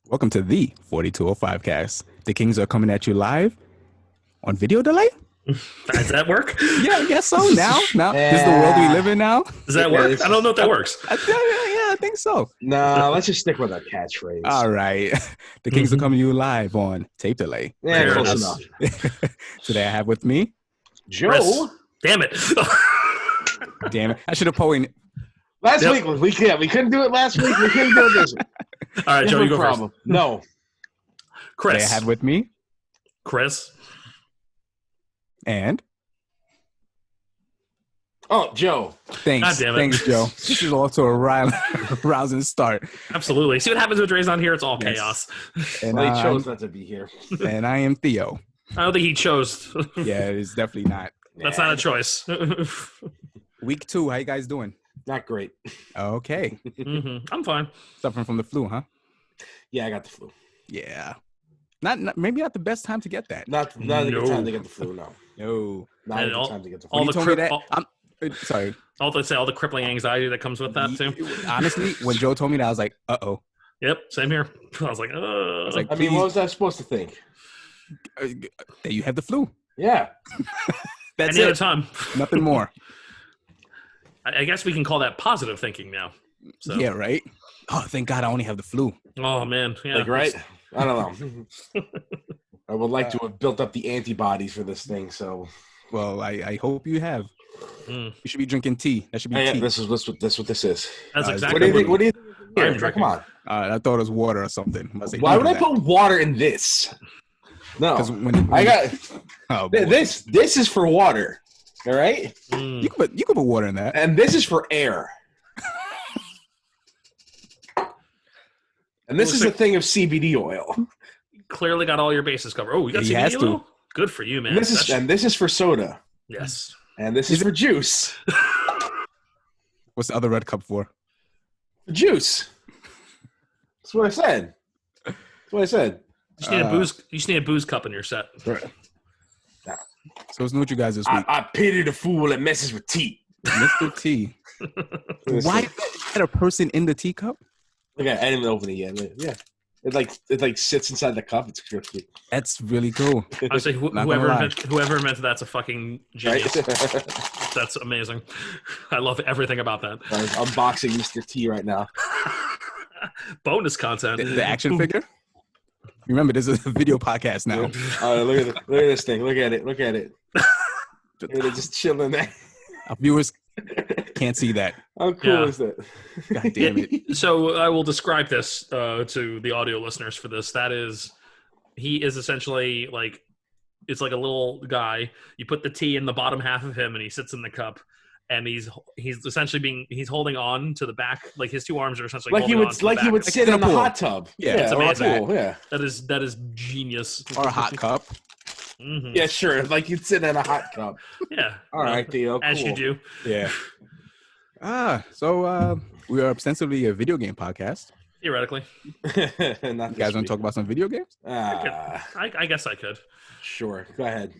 Welcome to the 4205 cast. The Kings are coming at you live on video delay. Does that work? Yeah, I guess so. Now, this is the world we live in now. Does that work? I don't know if that works. Yeah, I think so. Nah, let's just stick with our catchphrase. All right. The Kings are coming to you live on tape delay. Yeah, Fair close enough. enough. Today I have with me. Joe. Chris. Damn it. Damn it. I should have pointed. Last Yep. week, we couldn't do it last week. We couldn't do it this week. All right, Joe, you go problem. first. No. Today I Chris. have with me. Chris. And Oh, Joe. thanks. God damn it. Thanks, Joe. This is also a rousing start. Absolutely. See what happens when Dre's on here? It's all Yes. chaos. And, Well, he chose not to be here. and I am Theo. I don't think he chose. Yeah, it's definitely not. That's not a choice. Week 2, how you guys doing? Not great. Okay. I'm fine. Suffering from the flu, huh? Yeah, I got the flu. Yeah. Not maybe not the best time to get that. Not a No. good time to get the flu, no. No. Not a And good time to get the all flu. When you the told me crip- that, sorry. all the crippling anxiety that comes with that too. Honestly, when Joe told me that, I was like, uh-oh. Yep, same here. I was like, like, I mean, what was I supposed to think? That you have the flu. Yeah. That's any other it. time. Nothing more. I guess we can call that positive thinking now. So. Yeah, right? Oh, thank God I only have the flu. Oh man. Yeah. Like, right? I don't know. I would like to have built up the antibodies for this thing, so. Well, I hope you have. Mm. You should be drinking tea. That should be Yeah, tea. this is what this is. That's Uh, exactly What do you think? I'm Here, drinking. come on. I thought it was water or something. I was like, Why would I don't do put water in this? No. that. 'Cause when I got oh, boy. this is for water. All right? Mm. You could put water in that. And this is for air. And this is a thing of CBD oil. Clearly got all your bases covered. Oh, you got He CBD has to. oil? Good for you, man. And this is for soda. Yes. And this is for juice. What's the other red cup for? Juice. That's what I said. That's what I said. You just need a booze. You just need a booze cup in your set. So it's new with you guys this week. I pity the fool that messes with tea. Mr. T. Why is that a person in the teacup? Look at I didn't even open it yet. Yeah. It like sits inside the cup. It's crispy. That's really cool. I would say Not gonna lie. whoever invented that's a fucking genius. Right? That's amazing. I love everything about that. I'm unboxing Mr. T right now. Bonus content. The action figure? Remember, this is a video podcast now. Look at this thing. Look at it. Look at it. They're just chilling there. Our viewers can't see that. How cool Yeah. is that? God damn it. So I will describe this to the audio listeners for this. He is essentially like, it's like a little guy. You put the tea in the bottom half of him, and he sits in the cup. And he's essentially he's holding on to the back, like his two arms are essentially Like holding on to the he back. would sit in a in the pool. hot tub. Yeah, it's or a amazing. pool, yeah. That is genius. Or a hot cup. Mhm. Yeah, sure. Like you'd sit in a hot cup. Yeah. All right, Theo. As cool. you do. Yeah. So we are ostensibly a video game podcast. Theoretically. You guys want to talk about some video games? I guess I could. Sure. Go ahead.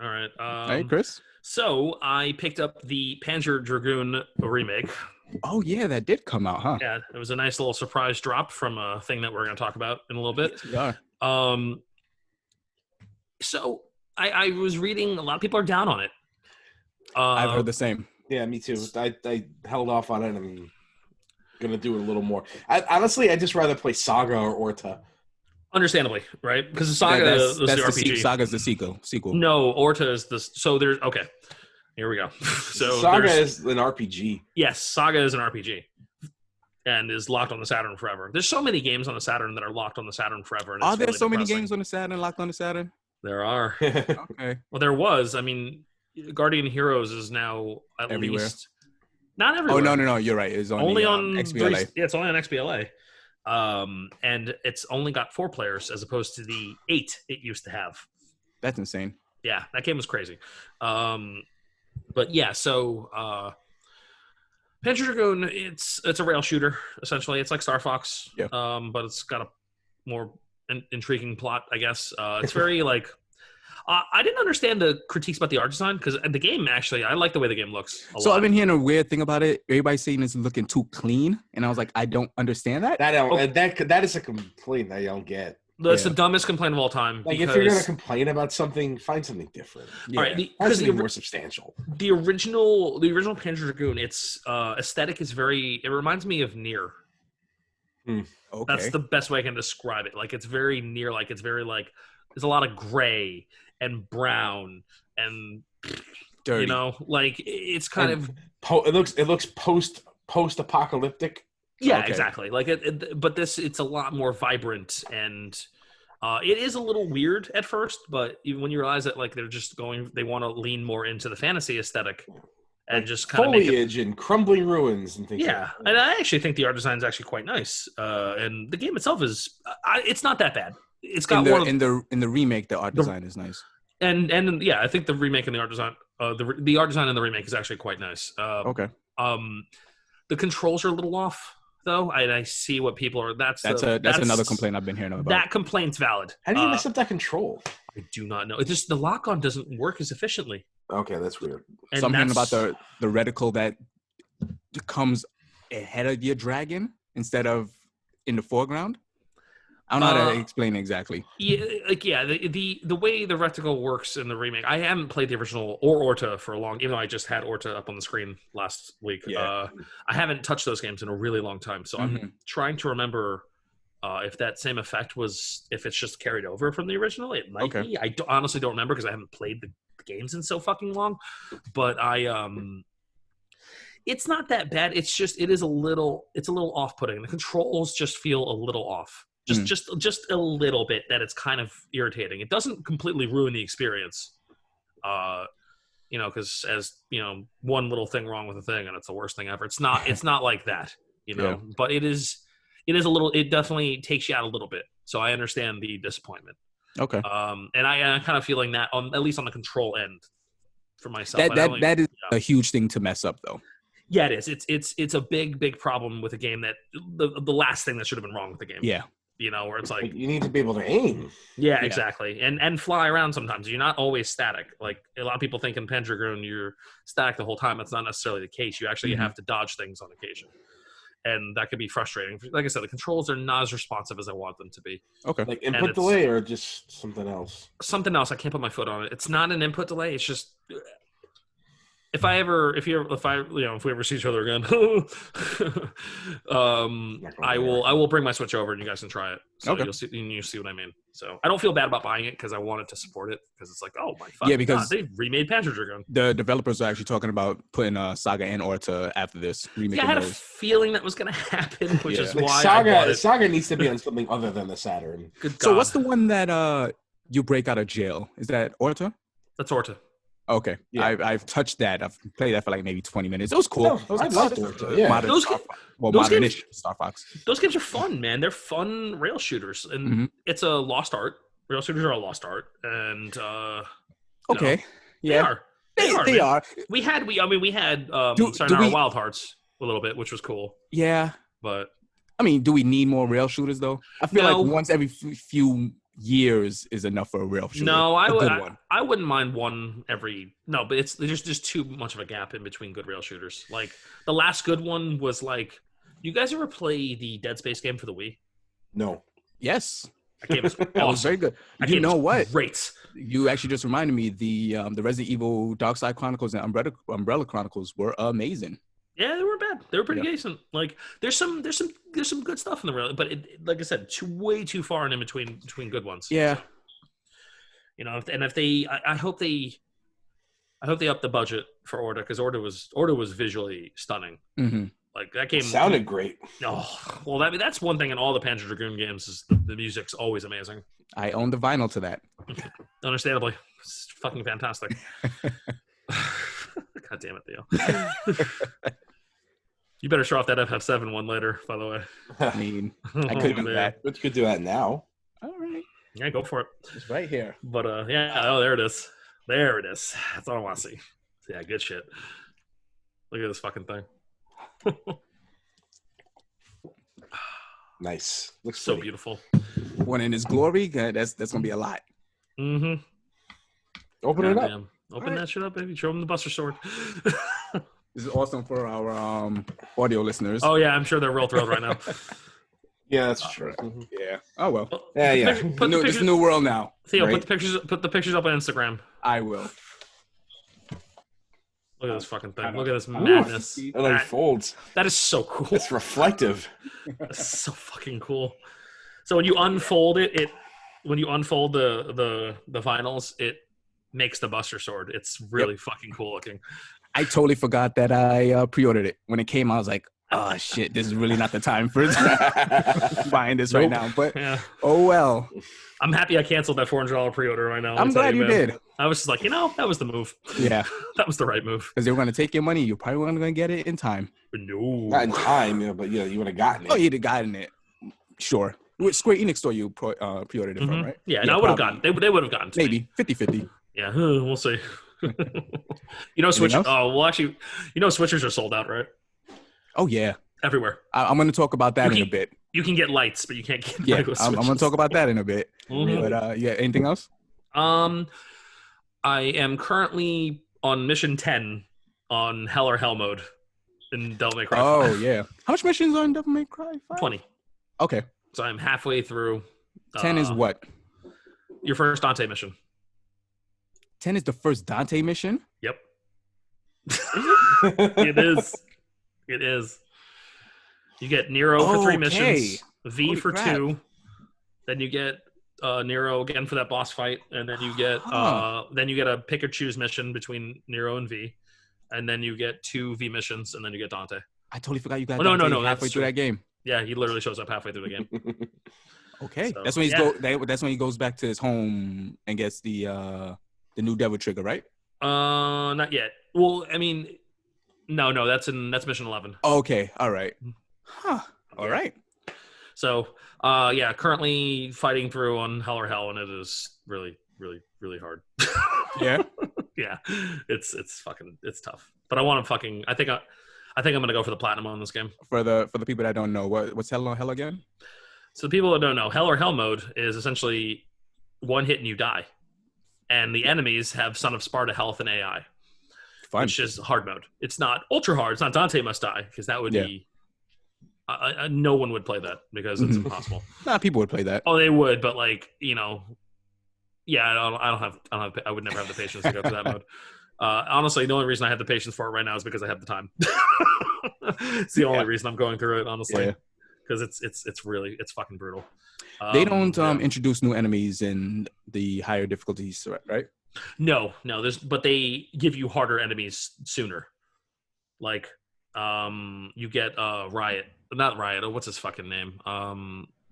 All right. All right, Chris? So I picked up the Panzer Dragoon remake. Oh, yeah, that did come out, huh? Yeah, it was a nice little surprise drop from a thing that we're going to talk about in a little bit. Yes, we are. So I was reading, a lot of people are down on it. I've heard the same. Yeah, me too. I held off on it. I'm gonna do it a little more. Honestly, I'd just rather play Saga or Orta. Understandably, right? Because Saga That's was the the RPG. Saga's the sequel. No, Orta is the. So there's okay. Here we go. So Saga there's- is an RPG. Yes, Saga is an RPG, and is locked on the Saturn forever. There's so many games on the Saturn that are locked on the Saturn forever. And Are it's there really so many depressing. games on the Saturn, locked on the Saturn? There are. Okay. Well, there was. I mean, Guardian Heroes is now at Everywhere. least not everywhere. Oh, no. You're right. It's Only the, on XBLA. Yeah, it's only on XBLA. And it's only got 4 players as opposed to the 8 it used to have. That's insane. Yeah, that game was crazy. But yeah, so Panzer Dragoon, it's a rail shooter essentially. It's like Star Fox, Yeah. But it's got a more intriguing plot, I guess. It's very like I didn't understand the critiques about the art design because the game actually, I like the way the game looks. So I've been hearing a weird thing about it. Everybody's saying it's looking too clean, and I was like, I don't understand that. That is a complaint I don't get. That's the dumbest complaint of all time. Like, if you're gonna complain about something, find something different. All right, find something more substantial. The original Panzer Dragoon, its aesthetic is it reminds me of Nier. Okay. That's the best way I can describe it. Like, it's very Nier, like it's very like there's a lot of gray and brown and dirty. You know, like it's kind of it looks post-apocalyptic. Yeah, exactly. Like but it's a lot more vibrant, and it is a little weird at first, but even when you realize that, like, they want to lean more into the fantasy aesthetic and just kind of foliage and crumbling ruins and things. Yeah, and I actually think the art design is actually quite nice, and the game itself it's not that bad. It's got in the remake, the art design is nice, and yeah, I think the remake and the art design, the art design in the remake is actually quite nice. Okay. The controls are a little off, though. I see what people are. That's another complaint I've been hearing about. That complaint's valid. How do you mess up that control? I do not know. It's just the lock-on doesn't work as efficiently. Okay, that's weird. And about the reticle that comes ahead of your dragon instead of in the foreground. I don't know how to explain it exactly. Yeah, the way the reticle works in the remake. I haven't played the original or Orta for a long, even though I just had Orta up on the screen last week. Yeah. I haven't touched those games in a really long time, so I'm trying to remember if that same effect if it's just carried over from the original. It might be. I honestly don't remember because I haven't played the games in so fucking long. But it's not that bad. It's just it is a little off-putting. The controls just feel a little off. Just a little bit, that it's kind of irritating. It doesn't completely ruin the experience, because as one little thing wrong with the thing and it's the worst thing ever. It's not like that, but it is a little. It definitely takes you out a little bit. So I understand the disappointment. Okay. And I'm kind of feeling that at least on the control end for myself. That is a huge thing to mess up, though. Yeah, it is. It's a big problem with a game that the last thing that should have been wrong with the game. Yeah. Where it's like you need to be able to aim. Yeah, exactly. And fly around sometimes. You're not always static. Like, a lot of people think in Panzer Dragoon you're static the whole time. That's not necessarily the case. You actually have to dodge things on occasion. And that could be frustrating. Like I said, the controls are not as responsive as I want them to be. Okay. Like input delay or just something else? Something else. I can't put my foot on it. It's not an input delay. It's just if we ever see each other again, I will bring my Switch over and you guys can try it. So you'll see what I mean. So I don't feel bad about buying it because I wanted to support it because it's like, oh my fucking because God, they remade Panzer Dragoon. The developers are actually talking about putting Saga and Orta after this remake. Yeah, I had a feeling that was going to happen, which is why Saga needs to be on something other than the Saturn. Good God. So what's the one that you break out of jail? Is that Orta? That's Orta. Okay, yeah. I've touched that. I've played that for like maybe 20 minutes. It was cool. I liked Orta. Yeah, modern-ish Star Fox. Those games are fun, man. They're fun rail shooters, and it's a lost art. Rail shooters are a lost art, and they are. They are. We had Wild Hearts a little bit, which was cool. Yeah, but I mean, do we need more rail shooters though? I feel like once every few years is enough for a rail shooter. No, I wouldn't mind one every. No, but there's just too much of a gap in between good rail shooters. Like the last good one was like, you guys ever play the Dead Space game for the Wii? No. Yes. That game was awesome. That was very good. You know what? Great. You actually just reminded me the Resident Evil Dark Side Chronicles and Umbrella Chronicles were amazing. Yeah, they were bad. They were pretty decent. Like there's some good stuff in the rail, but like I said, way too far in between good ones. Yeah. So, if they, I hope they up the budget for Orta because Orta was visually stunning. Mm-hmm. Like that game sounded great. Oh, well, that's one thing in all the Panzer Dragoon games is the music's always amazing. I own the vinyl to that. Understandably, it's fucking fantastic. God damn it, Theo. You better show off that FF7 one later, by the way. I mean, I could do that. But you could do that now. All right. Yeah, go for it. It's right here. But there it is. There it is. That's all I want to see. Yeah, good shit. Look at this fucking thing. Nice. Looks so pretty beautiful. When in his glory, that's gonna be a lot. Mm-hmm. Open it up. Goddamn. Open that shit up, baby. Show them the Buster Sword. This is awesome for our audio listeners. Oh yeah, I'm sure they're real thrilled right now. Yeah, that's true. Yeah. Oh well. Yeah. This is a new world now. Theo, Right. put the pictures up on Instagram. I will. Look at this fucking thing. Look at this madness. It like folds. That is so cool. It's reflective. That's so fucking cool. So when you unfold when you unfold the vinyls, it makes the Buster Sword. It's really fucking cool looking. I totally forgot that I pre-ordered it. When it came, I was like, oh shit, this is really not the time for buying this right now. But oh well. I'm happy I canceled that $400 pre-order right now. I'm glad you did. I was just like, that was the move. Yeah. That was the right move. Because they were going to take your money. You probably weren't going to get it in time. No. Not in time, but you would have gotten it. Oh, you'd have gotten it. Sure. With Square Enix store you pre-ordered it from, right? Yeah, and I would have gotten. They would have gotten to maybe 50-50. Yeah, we'll see. Switch. Oh, well, actually, switchers are sold out, right? Oh yeah, everywhere. I'm going to talk about that in a bit. You can get lights, but you can't get. Yeah, I'm going to talk about that in a bit. Mm-hmm. But yeah, anything else? I am currently on mission 10 on Hell or Hell mode in Devil May Cry 5. Oh yeah, how much missions are in Devil May Cry 5? 20. Okay. So I'm halfway through. 10 is what? Your first Dante mission. 10 is the first Dante mission? Yep. It is. It is. You get Nero for 3 missions, V Holy for crap. 2. Then you get Nero again for that boss fight, and then you get a pick or choose mission between Nero and V, and then you get 2 V missions, and then you get Dante. I totally forgot you got Dante halfway that's through that game. Yeah, he literally shows up halfway through the game. Okay, So, that's when that's when he goes back to his home and gets the new Devil Trigger, right? Not yet. Well, I mean, no, that's mission 11. Okay, all right. Huh. All right. So, currently fighting through on Hell or Hell, and it is really, really, really hard. Yeah. Yeah, it's tough. But I want to I think I'm gonna go for the platinum on this game. For the people that don't know, what's Hell or Hell again? So the people that don't know, Hell or Hell mode is essentially one hit and you die, and the enemies have Son of Sparta health and AI, which is hard mode. It's not ultra hard. It's not Dante must die, because that would be. No one would play that because it's impossible. Nah, people would play that. Oh, they would, but I would never have the patience to go through that mode. Honestly, the only reason I have the patience for it right now is because I have the time. It's the only reason I'm going through it, honestly, because it's fucking brutal. They don't introduce new enemies in the higher difficulties, right? No, but they give you harder enemies sooner. Like, you get not Riot. What's his fucking name?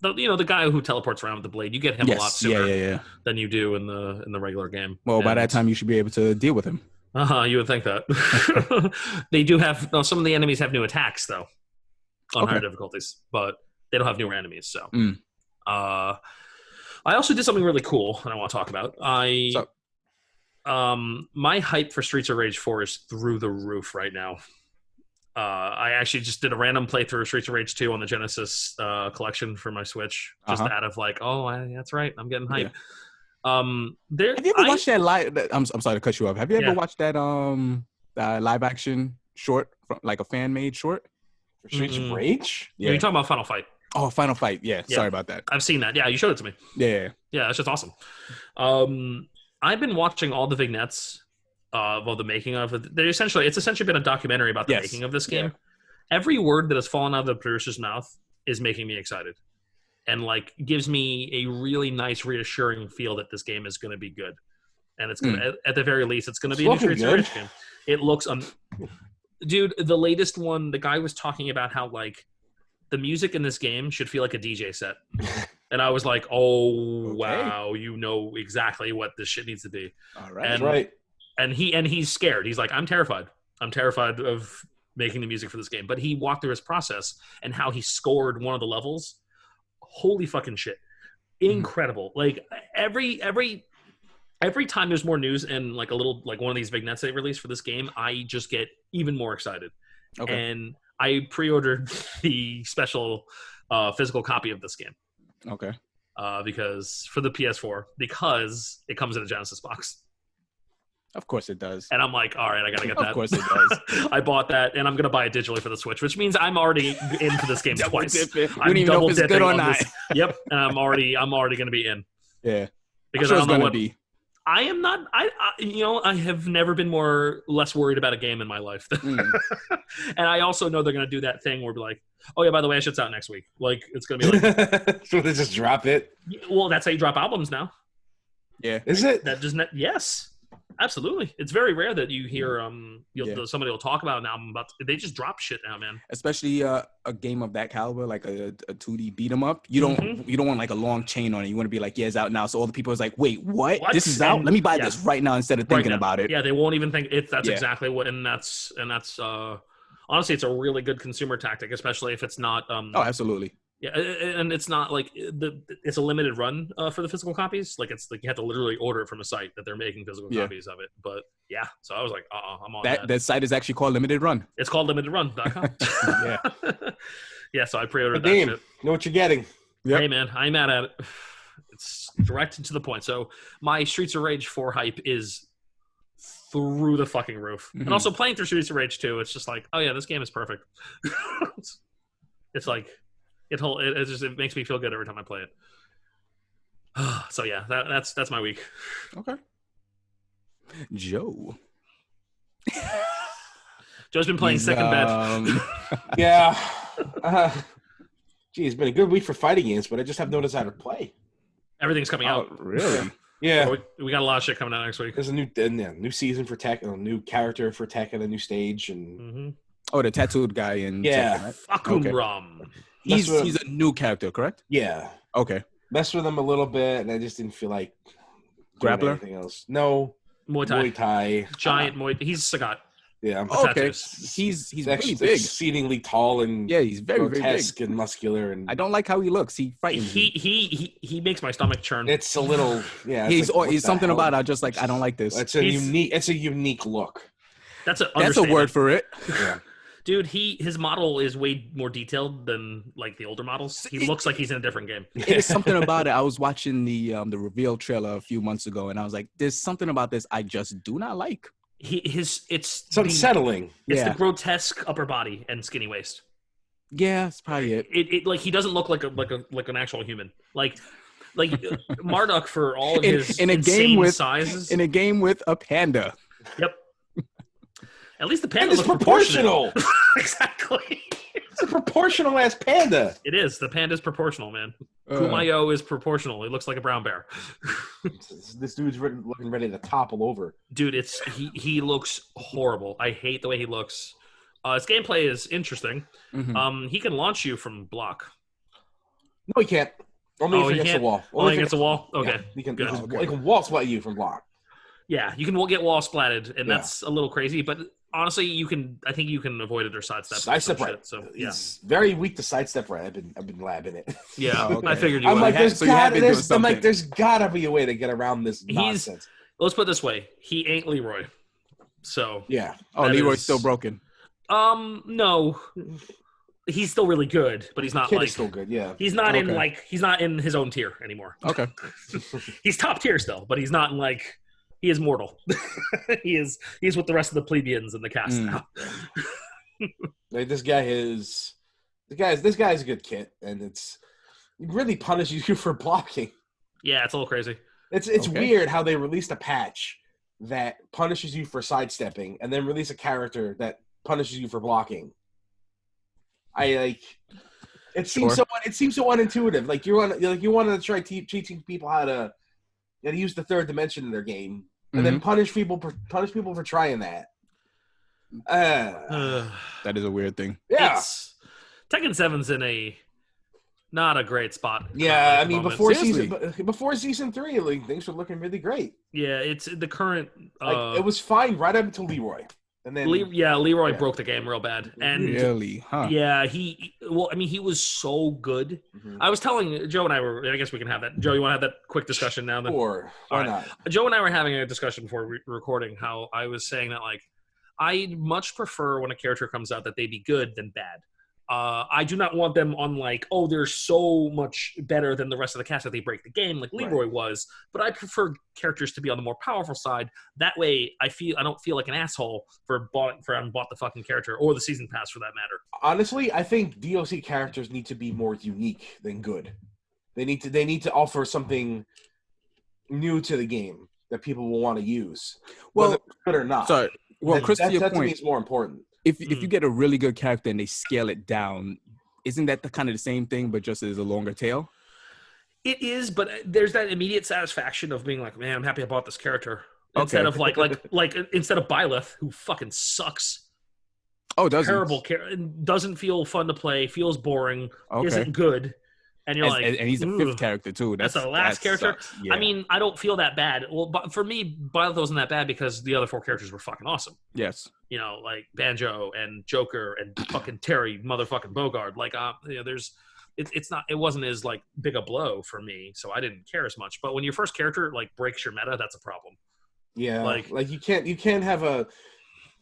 The guy who teleports around with the blade. You get him a lot sooner than you do in the regular game. Well, by that time, you should be able to deal with him. You would think that. They do have some of the enemies have new attacks though on higher difficulties, but they don't have newer enemies. So, I also did something really cool that I want to talk about. My hype for Streets of Rage 4 is through the roof right now. I actually just did a random playthrough of Streets of Rage 2 on the Genesis collection for my Switch, just out of like, that's right, I'm getting hype. Yeah. Have you ever watched that live? I'm sorry to cut you off. Have you ever watched that live action short, like a fan made short? For Streets of Rage? Yeah, you're talking about Final Fight. Oh, Final Fight. Yeah, sorry about that. I've seen that. Yeah, you showed it to me. Yeah, that's just awesome. I've been watching all the vignettes of the making of it. It's essentially been a documentary about the making of this game. Yeah. Every word that has fallen out of the producer's mouth is making me excited, and gives me a really nice, reassuring feel that this game is going to be good, and it's going to, at the very least, it's going to be a new Streets of Rage game. It looks, dude. The latest one, the guy was talking about how the music in this game should feel like a DJ set, and I was like, wow, you know exactly what this shit needs to be. All right, and, right. And he's scared. He's like, I'm terrified. I'm terrified of making the music for this game. But he walked through his process and how he scored one of the levels. Holy fucking shit. Incredible. Every time there's more news and a little one of these vignettes they released for this game, I just get even more excited. Okay. And I pre-ordered the special physical copy of this game. Okay. Because for the PS4, because it comes in a Genesis box. Of course it does. And I'm like, all right, I gotta get that. Of course it does. I bought that, and I'm gonna buy it digitally for the Switch, which means I'm already in for this game twice. We I'm don't even know if it's good or not. Yep, and I'm already gonna be in. Yeah, because I'm sure I it's don't know gonna what. be. I am not. I have never been less worried about a game in my life. And I also know they're gonna do that thing where be like, oh yeah, by the way, shit's out next week. Like it's gonna be like, so they just drop it. Well, that's how you drop albums now. Yeah, is it? That does not. Yes, absolutely. It's very rare that you hear somebody will talk about an album about. They just drop shit now, man. Especially a game of that caliber, like a 2D beat 'em up. You don't want like a long chain on it. You want to be like, yeah, it's out now. So all the people is like, wait, what? This is out? Let me buy this right now instead of thinking about it. Yeah, they won't even think it. That's exactly what. And that's honestly, it's a really good consumer tactic, especially if it's not. Oh, absolutely. Yeah, and it's not like it's a limited run for the physical copies. Like it's like you have to literally order it from a site that they're making physical copies of it. But yeah, so I was like, I'm on that. That site is actually called Limited Run. It's called limitedrun.com. Yeah. Yeah, so I pre-ordered that shit. shit. Know what you're getting. Yep. Hey man, I'm mad at it. It's direct and to the point. So my Streets of Rage 4 hype is through the fucking roof. And also playing through Streets of Rage 2, it's just like, oh yeah, this game is perfect. It's like it makes me feel good every time I play it. So yeah, that's my week. Okay. Joe's been playing sick in bed. Yeah. It's been a good week for fighting games, but I just have no desire to play. Everything's coming out. Really? Yeah. We got a lot of shit coming out next week. There's a new season for Tekken, a new character for Tekken, a new stage, and the tattooed guy in Tekken, right? Fucking Rum. He's a new character, correct? Yeah. Okay. Messed with him a little bit, and I just didn't feel like Grappler? anything else. No. Muay Thai. Giant Muay. He's Sagat. Yeah. Okay. He's pretty big. Exceedingly tall and he's very grotesque and muscular. And I don't like how he looks. He frightens me. He makes my stomach churn. It's a little He's something about it. I just like I don't like this. It's a unique look. That's a word for it. Yeah. Dude, his model is way more detailed than like the older models. He looks like he's in a different game. There's something about it. I was watching the reveal trailer a few months ago, and I was like, "There's something about this I just do not like." It's unsettling. It's the grotesque upper body and skinny waist. Yeah, that's probably it. It like he doesn't look like an actual human. Like Marduk for all of his in a game with sizes. In a game with a panda. Yep. At least the panda is proportional. Exactly. It's a proportional ass panda. It is. The panda's proportional, man. Kumayo is proportional. He looks like a brown bear. This dude's looking ready to topple over. Dude, he looks horrible. I hate the way he looks. His gameplay is interesting. He can launch you from block. No, he can't. Only if against the wall. Only against the wall? Okay. Yeah, he can, good. He can wall splat you from block. Yeah, you can get wall splatted, and that's a little crazy, but honestly, I think you can avoid it or sidestep. Sidestep right. Shit, so he's very weak to sidestep right. I've been labbing it. Yeah, I figured you would. I'm like, there's gotta be a way to get around this nonsense. Let's put it this way: he ain't Leroy. So yeah. Oh, Leroy's still broken. No. He's still really good, but he's not Kid is still good. Yeah. He's not he's not in his own tier anymore. Okay. He's top tier still, but he's not in he is mortal. He's with the rest of the plebeians in the cast now. Like this guy is a good kid, and it really punishes you for blocking. Yeah, it's a little crazy. It's weird how they released a patch that punishes you for sidestepping, and then release a character that punishes you for blocking. It seems so unintuitive. Like you want to try teaching people how to use the third dimension in their game, and then punish people for trying that. That is a weird thing. Yeah, Tekken 7's in not a great spot. Yeah, I mean before season 3, things were looking really great. Yeah, it's the current. It was fine right up until Leroy. And then Leroy broke the game real bad. And really? Huh. Yeah, he was so good. I was telling Joe and I guess we can have that. Joe, you want to have that quick discussion now? Sure. Why not? Joe and I were having a discussion before recording how I was saying that I much prefer when a character comes out that they be good than bad. I do not want them on like, oh, they're so much better than the rest of the cast that they break the game like Leroy was. But I prefer characters to be on the more powerful side. That way, I don't feel like an asshole for having bought the fucking character or the season pass for that matter. Honestly, I think DLC characters need to be more unique than good. They need to offer something new to the game that people will want to use, whether good or not. Sorry. Well, Chris, to your that point, to me is more important. If you get a really good character and they scale it down, isn't that kind of the same thing, but just as a longer tail? It is, but there's that immediate satisfaction of being like, man, I'm happy I bought this character. Instead of like instead of Byleth, who fucking sucks. Oh, doesn't. Terrible character. Doesn't feel fun to play. Feels boring. Isn't good. And you're and he's the fifth character too. That's the last character. Yeah. I mean, I don't feel that bad. Well, but for me, Byleth wasn't that bad because the other 4 characters were fucking awesome. Yes. You know, like Banjo and Joker and fucking Terry motherfucking Bogard. Like, you know, it wasn't as like big a blow for me, so I didn't care as much. But when your first character like breaks your meta, that's a problem. Yeah, like you can't have a.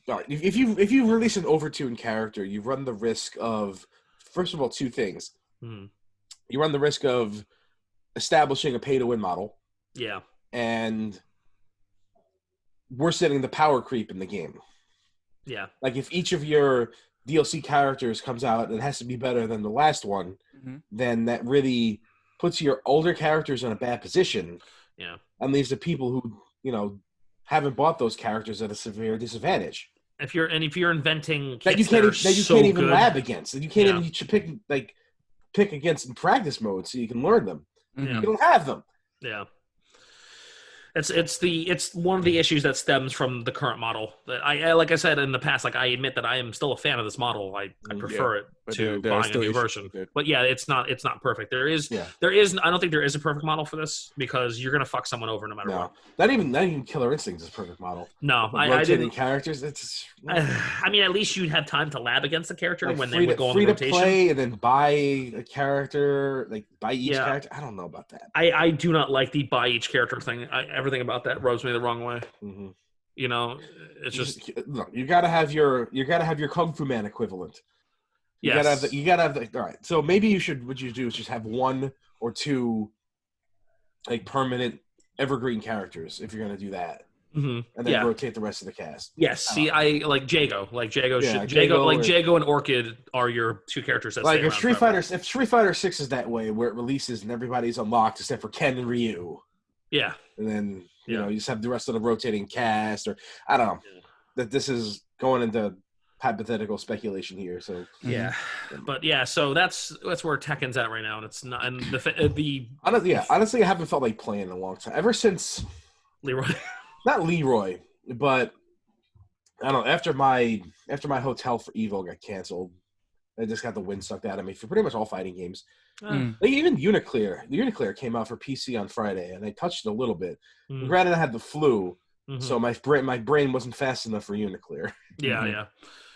If you release an overtuned character, you run the risk of, first of all, 2 things. You run the risk of establishing a pay-to-win model. Yeah. And worsening the power creep in the game. Yeah. Like, if each of your DLC characters comes out and has to be better than the last one, then that really puts your older characters in a bad position. Yeah. And leaves the people who, you know, haven't bought those characters at a severe disadvantage. If you're inventing that you can't even lab against, that you can't even pick against in practice mode so you can learn them. You don't have them. Yeah. It's one of the issues that stems from the current model. That I like I said in the past, like I admit that I am still a fan of this model. I prefer it to buying a new version. But yeah, it's not perfect. There is I don't think there is a perfect model for this because you're gonna fuck someone over no matter what. Not even Killer Instinct is a perfect model. No, I didn't. Characters, it's. I mean, at least you'd have time to lab against the character when they would go on the rotation. Free to play and then buy a character, like buy each character. I don't know about that. I do not like the buy each character thing. Everything about that rubs me the wrong way. You know, it's just you gotta have your Kung Fu Man equivalent. You gotta have the all right. So maybe what you do is just have 1 or 2 like permanent evergreen characters if you're gonna do that. And then rotate the rest of the cast. Yes, see, I like Jago. Like Jago and Orchid are your 2 characters that like if Street Fighter 6 is that way, where it releases and everybody's unlocked except for Ken and Ryu. Yeah, and then you know you just have the rest of the rotating cast, or I don't know. That this is going into hypothetical speculation here. So but so that's where Tekken's at right now, and it's not. And honestly, I haven't felt like playing in a long time. Ever since Leroy. Not Leroy, but I don't know. After my hotel for Evo got canceled, I just got the wind sucked out of me for pretty much all fighting games. Like even Uniclear. The Uniclear came out for PC on Friday, and I touched it a little bit. Granted, I had the flu, so my brain wasn't fast enough for Uniclear. Yeah.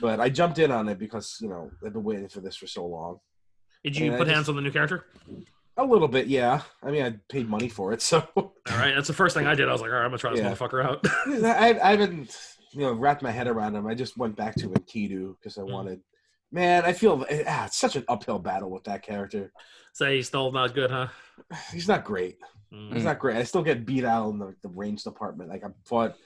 But I jumped in on it because I've been waiting for this for so long. Did you put hands on the new character? A little bit, yeah. I mean, I paid money for it, so. All right, that's the first thing I did. I was like, all right, I'm gonna try this motherfucker out. I haven't, wrapped my head around him. I just went back to Enkidu because I wanted. Man, I feel it's such an uphill battle with that character. Say he's still not good, huh? He's not great. He's not great. I still get beat out in the range department. Like I fought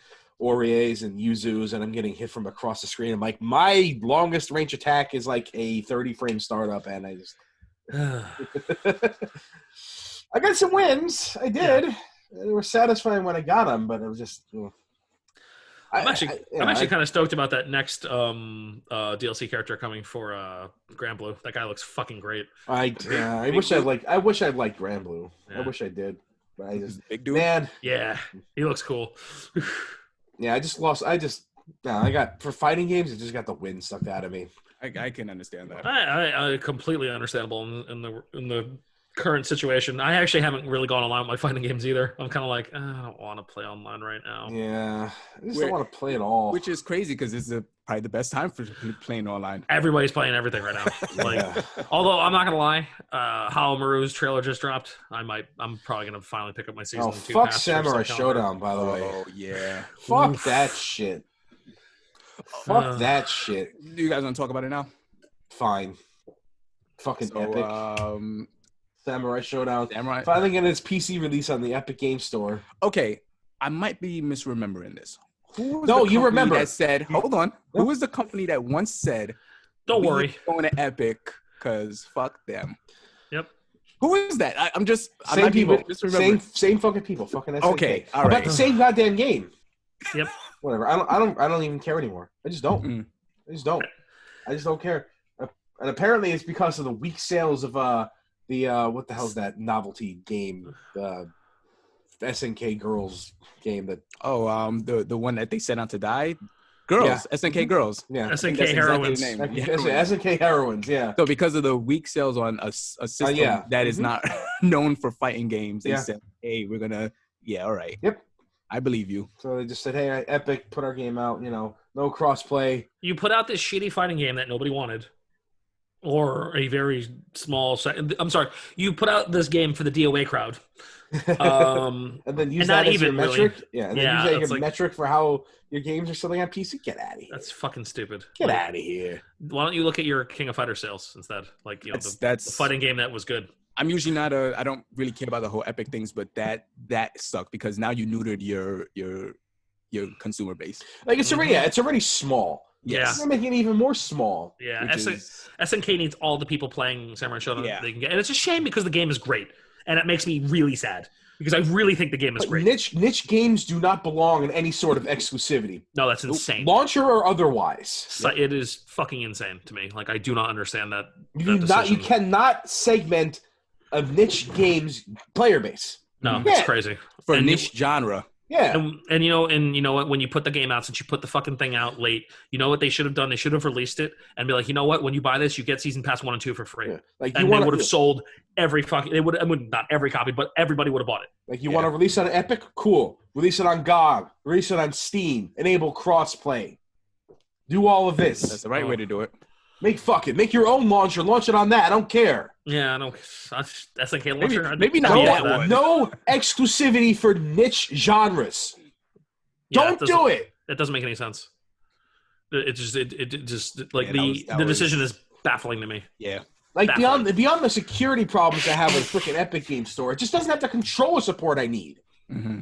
Auriers and Yuzus, and I'm getting hit from across the screen. I'm like, my longest range attack is like a 30-frame startup, and I just. I got some wins. I did. They were satisfying when I got them, but it was just. I'm actually kind of stoked about that next DLC character coming for Grand Blue. That guy looks fucking great. I wish I liked Grand Blue. Yeah. I wish I did, but I just big dude. Man, yeah, he looks cool. Yeah, I got for fighting games. It just got the wind sucked out of me. I can understand that. I completely understandable in the current situation. I actually haven't really gone online with my fighting games either. I'm kind of like, I don't want to play online right now. Yeah, I just don't want to play at all. Which is crazy because this is probably the best time for playing online. Everybody's playing everything right now. Although I'm not gonna lie, Howlmaru's trailer just dropped. I'm probably gonna finally pick up my season 2. Fuck Samurai Showdown, by the way. Oh yeah. Fuck that shit. Fuck that shit. Do you guys want to talk about it now? Fine. Fucking Epic. Samurai Showdown. Samurai. Finally getting its PC release on the Epic Game Store. Okay, I might be misremembering this. Who was No, the you company remember. that said, hold on. Who was the company that once said, don't worry, going to Epic because fuck them? Yep. Who is that? I'm same people. Same fucking people. Fucking SNK. Okay, all right. About the same goddamn game. Yep. Whatever. I don't even care anymore. I just don't. I just don't care. And apparently it's because of the weak sales of the what the hell's that novelty game, the SNK Girls game that the one that they sent out to die. Girls, yeah. SNK Girls. Yeah. SNK Heroines. Exactly SNK Heroines, yeah. So because of the weak sales on a system that is not known for fighting games, they said, hey, we're going to, all right. Yep. I believe you. So they just said, hey, Epic, put our game out, no crossplay. You put out this shitty fighting game that nobody wanted. Or a very small I'm sorry, you put out this game for the DOA crowd. And then use that as your metric. Really. Yeah, and then use that as your metric for how your games are selling on PC. Get out of here. That's fucking stupid. Get out of here. Why don't you look at your King of Fighters sales instead? Like, the fighting game that was good. I'm usually not I don't really care about the whole Epic things, but that sucked because now you neutered your consumer base. Like it's already small. Yes. They're making it even more small. Yeah, SNK needs all the people playing Samurai Shodown they can get. And it's a shame because the game is great. And it makes me really sad because I really think the game is great. Niche games do not belong in any sort of exclusivity. No, that's insane. Launcher or otherwise. So it is fucking insane to me. Like, I do not understand that. You cannot segment a niche game's player base. No, it's crazy. For a niche genre. Yeah. And you know what, when you put the game out, since you put the fucking thing out late, you know what they should have done? They should have released it and be like, you know what, when you buy this, you get Season Pass 1 and 2 for free. Yeah. Like they would have sold every fucking not every copy, but everybody would have bought it. Like you want to release it on Epic? Cool. Release it on GOG, release it on Steam, enable crossplay. Do all of this. That's the right way to do it. Make your own launcher, launch it on that. I don't care. Yeah, I don't. SNK launcher. Maybe not that one. No exclusivity for niche genres. Don't do it. That doesn't make any sense. It just the decision is baffling to me. Yeah. Like beyond the security problems I have with freaking Epic Game Store, it just doesn't have the controller support I need. Mm-hmm.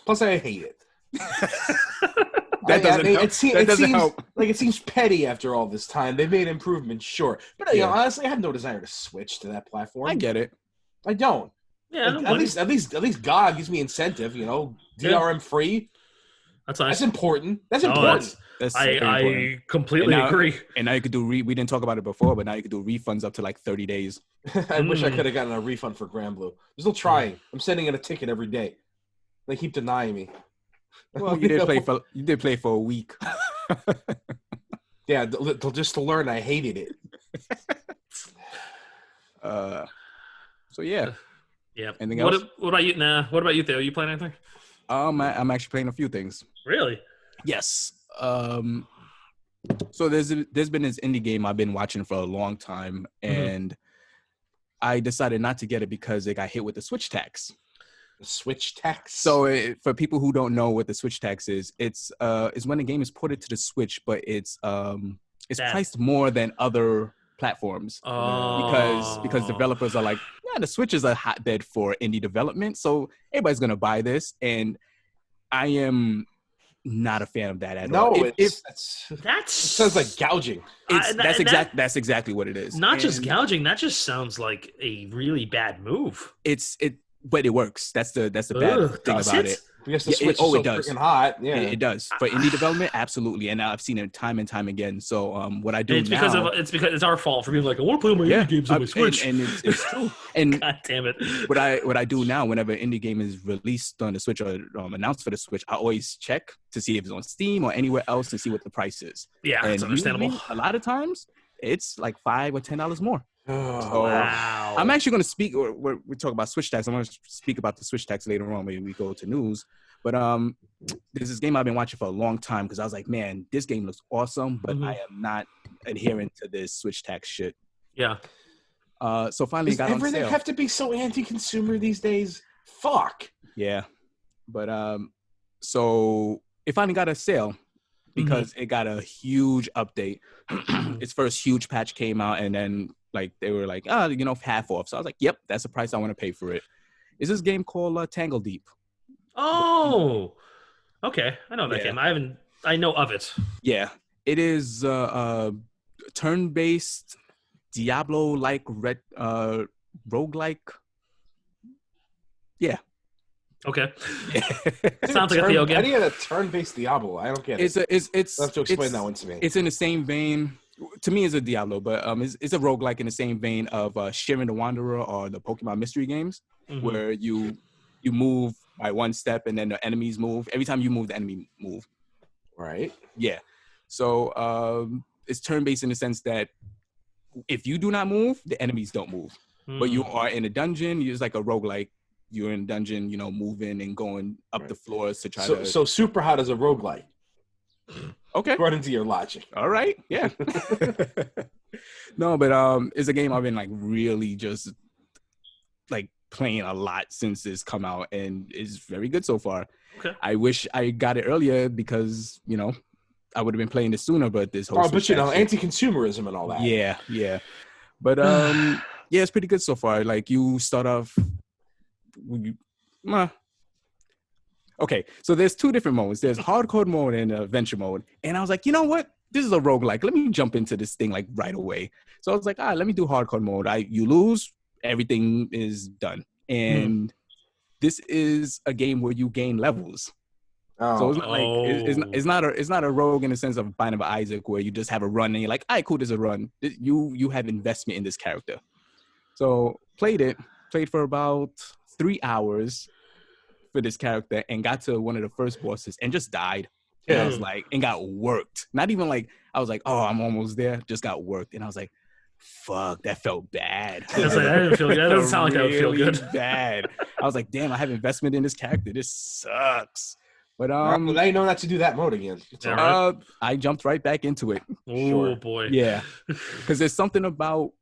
Plus, I hate it. That doesn't help. Like it seems petty after all this time. They've made improvements, sure, but honestly, I have no desire to switch to that platform. I get it. I don't. Yeah, like, at least GOG gives me incentive. DRM free. That's nice. That's important. That's important. I completely agree. And now you could do we didn't talk about it before, but now you could do refunds up to like 30 days. I wish I could have gotten a refund for Grand Blue. They're still trying. I'm sending in a ticket every day. They keep denying me. Well, you did play for a week. Yeah, just to learn, I hated it. So yeah. Anything else? What about you? Nah. What about you, Theo? You playing anything? I'm actually playing a few things. Really? Yes. So there's been this indie game I've been watching for a long time, and I decided not to get it because it got hit with the Switch tax. Switch tax. So for people who don't know what the Switch tax is when a game is ported to the Switch, but it's priced more than other platforms because developers are like, the Switch is a hotbed for indie development, so everybody's gonna buy this, and I am not a fan of that at all. No, that sounds like gouging. That's exactly what it is. Not just gouging. That just sounds like a really bad move. But it works. That's the bad thing about it. Because the Switch is so freaking hot. Yeah, it does. For indie development, absolutely. And I've seen it time and time again. So what I do it's because it's our fault for being like, I want to play my indie games on my Switch. And it's true. And God damn it. What I do now, whenever an indie game is released on the Switch or announced for the Switch, I always check to see if it's on Steam or anywhere else to see what the price is. Yeah, that's understandable. A lot of times, it's like $5 or $10 more. Oh, wow. I'm actually going to speak, we talk about Switch tax. I'm going to speak about the Switch tax later on when we go to news. But there's this game I've been watching for a long time because I was like, man, this game looks awesome, but I am not adhering to this Switch tax shit. Yeah. So finally got on sale. Everything have to be so anti-consumer these days? Fuck. Yeah. But so it finally got a sale. because it got a huge update. Its first huge patch came out, and then like they were like, half off. So I was like, yep, that's the price I want to pay for it. Is this game called Tangle Deep? Oh, okay. I know that Yeah. game. I know of it. Yeah, it is turn-based Diablo-like roguelike. Yeah. Okay. Yeah. Sounds like a Theo game. How do you get a turn-based Diablo? I don't get it. You'll have to explain that one to me. It's in the same vein. To me, it's a Diablo, but it's a roguelike in the same vein of Shiren the Wanderer or the Pokemon mystery games, where you move by one step and then the enemies move. Every time you move, the enemy move. Right. Yeah. So it's turn-based in the sense that if you do not move, the enemies don't move. But you are in a dungeon. It's like a roguelike. You're in a dungeon, moving and going up the floors to try to... So Super Hot is a roguelike. Okay. According to your logic. All right. Yeah. No, but it's a game I've been like really just like playing a lot since it's come out, and is very good so far. Okay. I wish I got it earlier because, I would have been playing this sooner, but this whole... but anti-consumerism and all that. Yeah, yeah. But yeah, it's pretty good so far. Like you start off... Okay, so there's two different modes. There's hardcore mode and adventure mode. And I was like, you know what? This is a roguelike. Let me jump into this thing like right away. So I was like, let me do hardcore mode. You lose, everything is done. And this is a game where you gain levels. Oh. So it's not like it's not a rogue in the sense of Binding of Isaac where you just have a run and you're like, all right, cool, there's a run. You have investment in this character. So played for about 3 hours for this character and got to one of the first bosses and just died. And I was like, and got worked. Not even like, I was like, oh, I'm almost there. Just got worked. And I was like, fuck, that felt bad. I didn't feel good. That doesn't sound like that would feel good. Bad. I was like, damn, I have investment in this character. This sucks. But well, now you know not to do that mode again. I jumped right back into it. Oh boy. Yeah. Because there's something about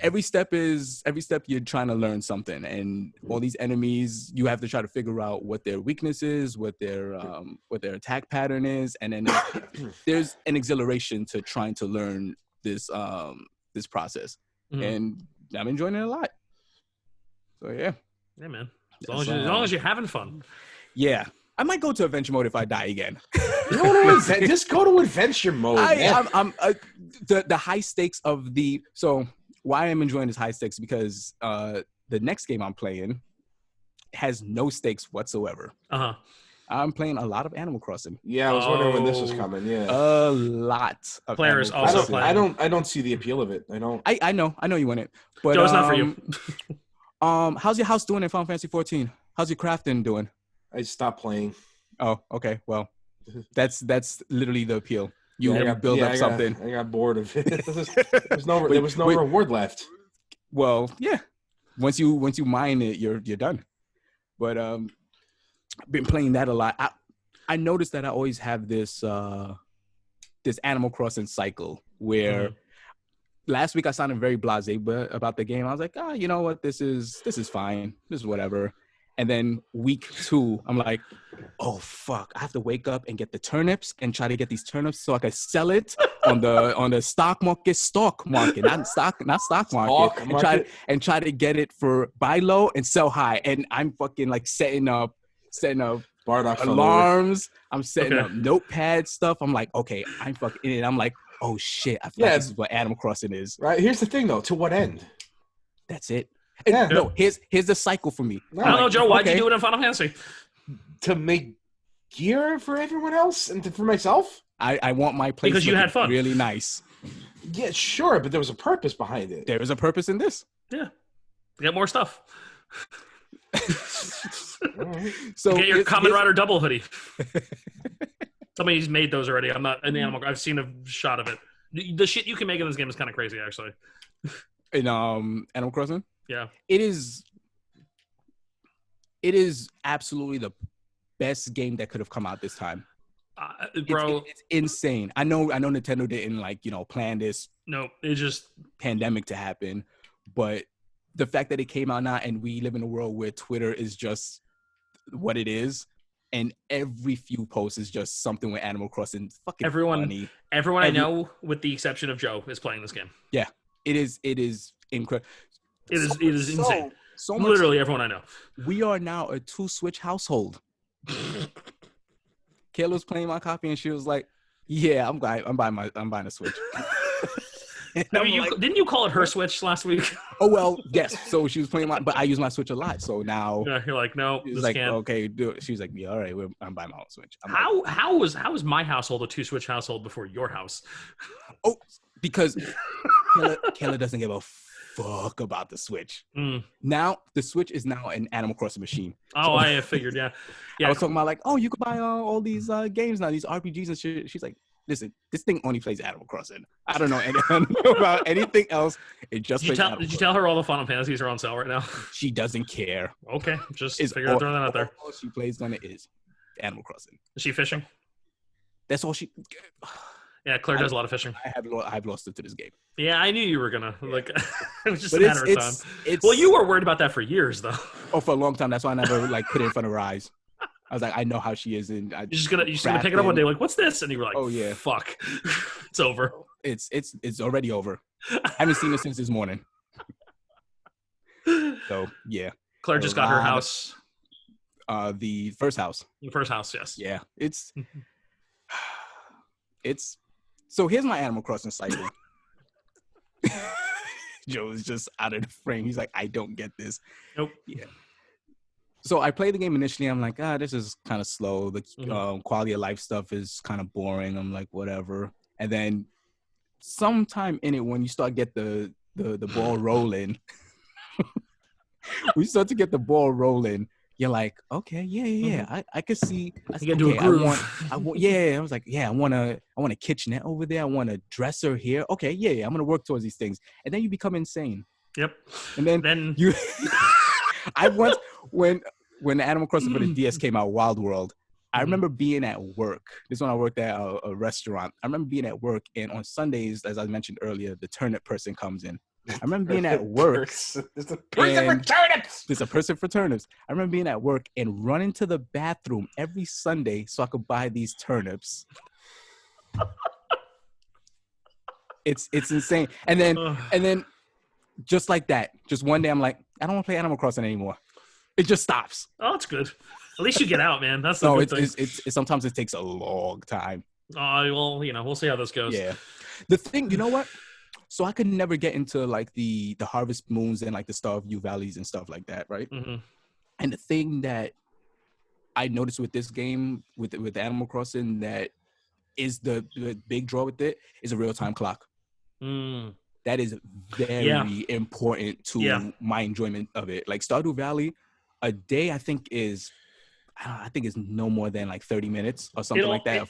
every step you're trying to learn something, and all these enemies you have to try to figure out what their weakness is, what their attack pattern is, and then there's an exhilaration to trying to learn this process. And I'm enjoying it a lot. So yeah man, as long as you're having fun. Yeah, I might go to adventure mode if I die again. Just go to adventure mode. I'm the high stakes of the... So why I'm enjoying this high stakes because the next game I'm playing has no stakes whatsoever. I'm playing a lot of Animal Crossing. Yeah, I was wondering when this was coming. Yeah, a lot of players also playing. I don't see the appeal of it. I don't. I know you want it, but it's not for you. How's your house doing in Final Fantasy 14? How's your crafting doing? I stopped playing. Oh, okay. Well, that's literally the appeal. You build up something. I got bored of it. There was no reward left. Well, yeah. Once you mine it, you're done. But I've been playing that a lot. I noticed that I always have this Animal Crossing cycle where last week I sounded very blasé about the game. I was like, you know what? This is fine. This is whatever. And then week 2, I'm like, oh fuck! I have to wake up and get the turnips and try to get these turnips so I can sell it on the stock market, not stock market, and try to get it for buy low and sell high. And I'm fucking like setting up alarms. I'm setting up notepad stuff. I'm like, okay, I'm fucking in it. I'm like, oh shit! I forgot this is what Animal Crossing is. Right. Here's the thing, though. To what end? That's it. Yeah. No, here's the cycle for me. I don't know, Joe. Why'd you do it in Final Fantasy? To make gear for everyone else and for myself? I want my place because you had fun. Really nice. Yeah, sure, but there was a purpose behind it. There was a purpose in this. Yeah. Get more stuff. Right. So get your Kamen Rider double hoodie. Somebody's made those already. I'm not in Animal. I've seen a shot of it. The shit you can make in this game is kind of crazy, actually. In Animal Crossing? Yeah. It is absolutely the best game that could have come out this time. Bro, it's insane. I know Nintendo didn't plan this it just pandemic to happen, but the fact that it came out now and we live in a world where Twitter is just what it is, and every few posts is just something with Animal Crossing. It's fucking funny. Everyone I know, with the exception of Joe, is playing this game. Yeah, it is incredible. It is insane. So literally everyone I know. We are now a 2-Switch household. Kayla was playing my copy and she was like, "Yeah, I'm buying a Switch." Didn't you call it her Switch last week? Oh well, yes. So she was playing but I use my Switch a lot. So now you're like, no, she's like, can't. Okay, do it. She's like, yeah, all right, I'm buying my own Switch. How was my household a 2-Switch household before your house? Oh, because Kayla doesn't give a fuck about the Switch. Now the Switch is now an Animal Crossing machine. Oh, so, I figured, yeah. I was talking about like, oh, you could buy all these games now, these RPGs and shit. She's like, listen, this thing only plays Animal Crossing. I don't know anything about anything else. It just plays Animal Crossing. Did you tell her all the Final Fantasies are on sale right now? She doesn't care. Okay, just figure throwing that out there. All she plays on it is Animal Crossing. Is she fishing? That's all she. Yeah, Claire does a lot of fishing. I've lost it to this game. Yeah, I knew you were gonna like. It was just a matter of time. Well, you were worried about that for years, though. Oh, for a long time. That's why I never like put it in front of her eyes. I was like, I know how she is, and you're just gonna pick it up one day, like, what's this? And you were like, oh yeah, fuck, it's over. It's already over. I haven't seen it since this morning. So yeah, Claire just got her house. The first house. The first house, yes. Yeah, it's. So here's my Animal Crossing cycle. Joe is just out of the frame. He's like, I don't get this. Nope. Yeah. So I played the game initially. I'm like, this is kind of slow. The quality of life stuff is kind of boring. I'm like, whatever. And then sometime in it, when you start get the ball rolling, we start to get the ball rolling. You're like, okay, yeah. I could see. You gotta do a groove. I was like, I want a kitchenette over there. I want a dresser here. Okay, yeah. I'm gonna work towards these things, and then you become insane. Yep. And then you. I once when the Animal Crossing for the DS came out, Wild World. I remember being at work. This is when I worked at a restaurant. I remember being at work, and on Sundays, as I mentioned earlier, the turnip person comes in. I remember being at work. There's a person for turnips. There's a person for turnips. I remember being at work and running to the bathroom every Sunday so I could buy these turnips. It's insane. And then just like that, just one day I'm like, I don't want to play Animal Crossing anymore. It just stops. Oh, that's good. At least you get out, man. That's the good thing. It's sometimes it takes a long time. Well, we'll see how this goes. Yeah. The thing, you know what? So I could never get into like the Harvest Moons and like the Starview Valleys and stuff like that, right? Mm-hmm. And the thing that I noticed with this game, with Animal Crossing, that is the big draw with it, is a real-time clock. That is very important to my enjoyment of it. Like Stardew Valley, a day I think is no more than like 30 minutes or something like that.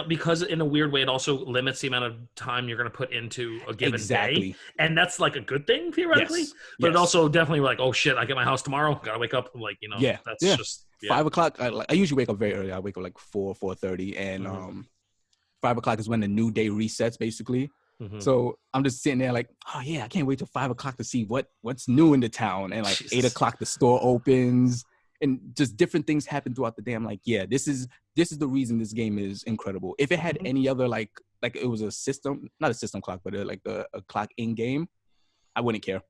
Because in a weird way, it also limits the amount of time you're going to put into a given day. And that's like a good thing theoretically. Yes. But it also definitely like, oh shit, I get my house tomorrow. Got to wake up like, that's just 5 o'clock. I usually wake up very early. I wake up like 4:30 and 5 o'clock is when the new day resets basically. Mm-hmm. So I'm just sitting there like, oh yeah, I can't wait till 5 o'clock to see what's new in the town. And like 8 o'clock, the store opens. And just different things happen throughout the day. I'm like, yeah, this is the reason this game is incredible. If it had any other like it was a system, not a system clock, but like a clock in game, I wouldn't care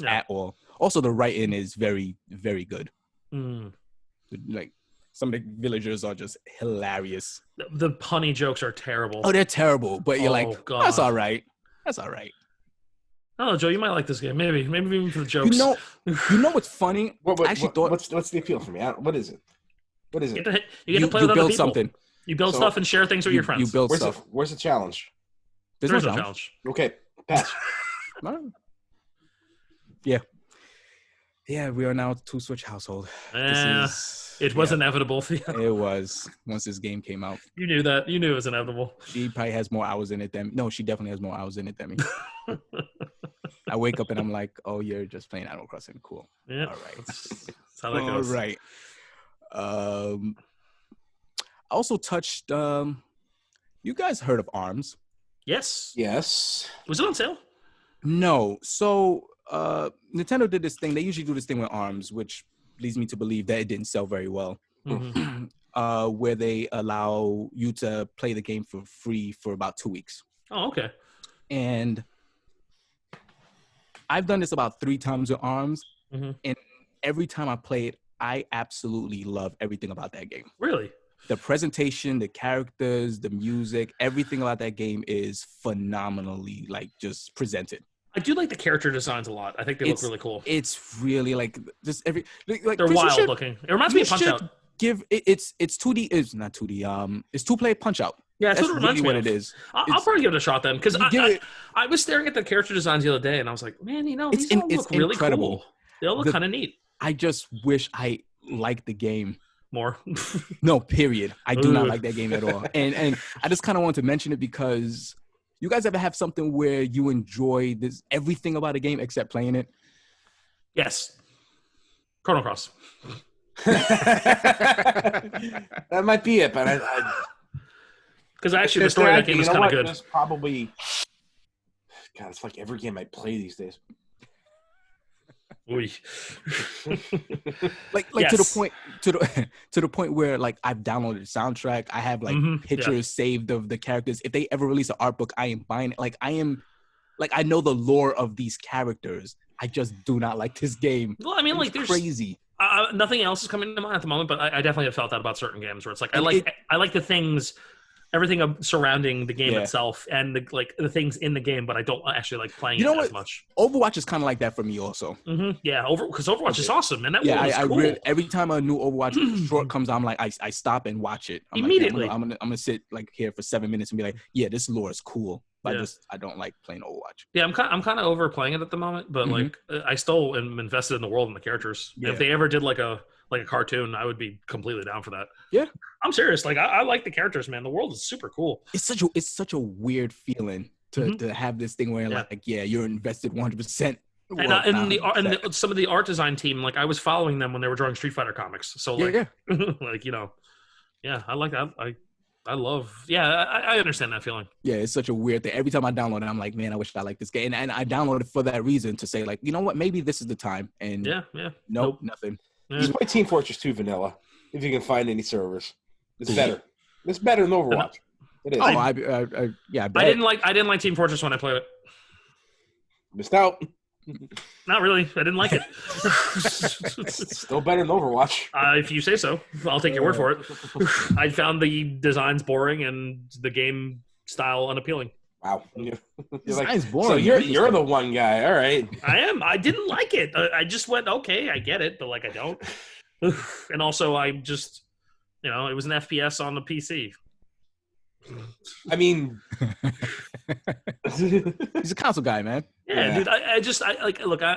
at all. Also, the writing is very, very good. Like some of the villagers are just hilarious. The punny jokes are terrible. Oh, they're terrible, but you're like, God. That's all right. That's all right. Oh, Joe, you might like this game. Maybe even for the jokes. You know what's funny? I actually thought. What's the appeal for me? What is it? What is it? You get to play with other people. Something. You build stuff and share things with your friends. You build stuff. Where's the challenge? There's no challenge. Okay, pass. Yeah. Yeah, we are now a 2-Switch household. It was inevitable. It was once this game came out. You knew that. You knew it was inevitable. She probably has more hours in it than no. She definitely has more hours in it than me. I wake up and I'm like, oh, you're just playing Animal Crossing. Cool. Yeah. All right. That's how that goes. All right. I also touched. You guys heard of ARMS? Yes. Yes. Was it on sale? No. So Nintendo did this thing. They usually do this thing with ARMS, which leads me to believe that it didn't sell very well. where they allow you to play the game for free for about 2 weeks. Oh, okay. And I've done this about 3 times with ARMS, and every time I play it, I absolutely love everything about that game. Really? The presentation, the characters, the music, everything about that game is phenomenally like just presented. I do like the character designs a lot. I think they look really cool. It's really like just every like they're wild looking. It reminds me of Punch Out. It's 2D. It's not 2D. It's 2-player Punch Out. Yeah, that's what it reminds me what it is. I'll probably give it a shot then, because I was staring at the character designs the other day, and I was like, man, these all look really incredible. Cool. They all look kind of neat. I just wish I liked the game more. No, period. I do not like that game at all. And I just kind of want to mention it because you guys ever have something where you enjoy everything about a game except playing it? Yes. Chrono Cross. That might be it, but because actually the story of that game is kind of good. There's probably, God, it's like every game I play these days. Oy. like yes. to the point where like I've downloaded the soundtrack. I have like pictures saved of the characters. If they ever release an art book, I am buying it. Like I know the lore of these characters. I just do not like this game. Well, I mean, like there's crazy. Nothing else is coming to mind at the moment, but I definitely have felt that about certain games where it's like I like the things, everything surrounding the game itself, and the things in the game, but I don't actually like playing it as much. Overwatch is kind of like that for me, also. Yeah, because Overwatch is awesome, and that world is cool. Every time a new Overwatch short comes out, I'm like, I stop and watch it immediately. Like, I'm gonna sit like here for 7 minutes and be like, yeah, this lore is cool. But I don't like playing Overwatch. Yeah, I'm kind of over playing it at the moment, but like I still am invested in the world and the characters. Yeah. If they ever did like a cartoon, I would be completely down for that. Yeah, I'm serious. Like I like the characters, man. The world is super cool. It's such a weird feeling to have this thing where you're invested 100%. And some of the art design team, like I was following them when they were drawing Street Fighter comics. So like, I like that. I understand that feeling. Yeah, it's such a weird thing. Every time I download it, I'm like, man, I wish I liked this game. And I downloaded it for that reason, to say like, you know what, maybe this is the time. And nope. Nothing. Yeah. Just play Team Fortress 2 vanilla if you can find any servers. It's better. It's better than Overwatch. It is. I didn't like Team Fortress when I played it. Missed out. Not really. I didn't like it. Still better than Overwatch. If you say so. I'll take your word for it. I found the designs boring and the game style unappealing. Wow. Design's boring. So you're the one guy. All right. I am. I didn't like it. I just went, okay, I get it, but like I don't. And also I just, it was an FPS on the PC. I mean, he's a console guy, man. Yeah. Dude. I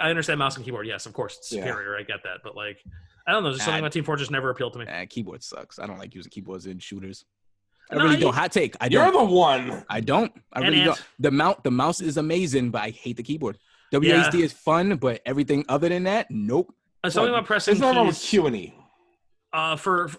understand mouse and keyboard. Yes, of course, it's superior. I get that, but like, I don't know. There's something about Team Fortress never appealed to me. Keyboard sucks. I don't like using keyboards in shooters. I really don't. Hot take. I don't. You're the one. I don't. I really don't. The mouse is amazing, but I hate the keyboard. WASD is fun, but everything other than that, nope. Something about pressing keys. There's no with Q and E. As far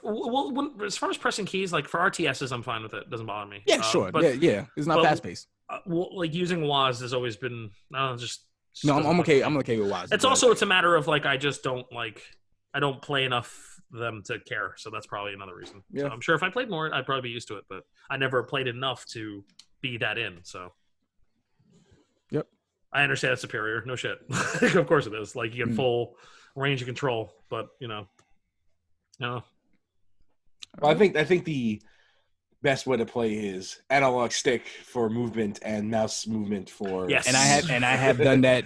as pressing keys, like for RTSs, I'm fine with it. It doesn't bother me. Yeah, sure. But, it's not fast paced. Like using WAS has always been just. No, I'm okay. I'm okay with WAS. It's a matter of like I just don't like. I don't play enough them to care, so that's probably another reason. Yeah. So I'm sure if I played more, I'd probably be used to it, but I never played enough to be that in. So. Yep. I understand it's superior. No shit. Of course it is. Like you get full range of control, but No. Well, I think the best way to play is analog stick for movement and mouse movement for. Yes, and I have done that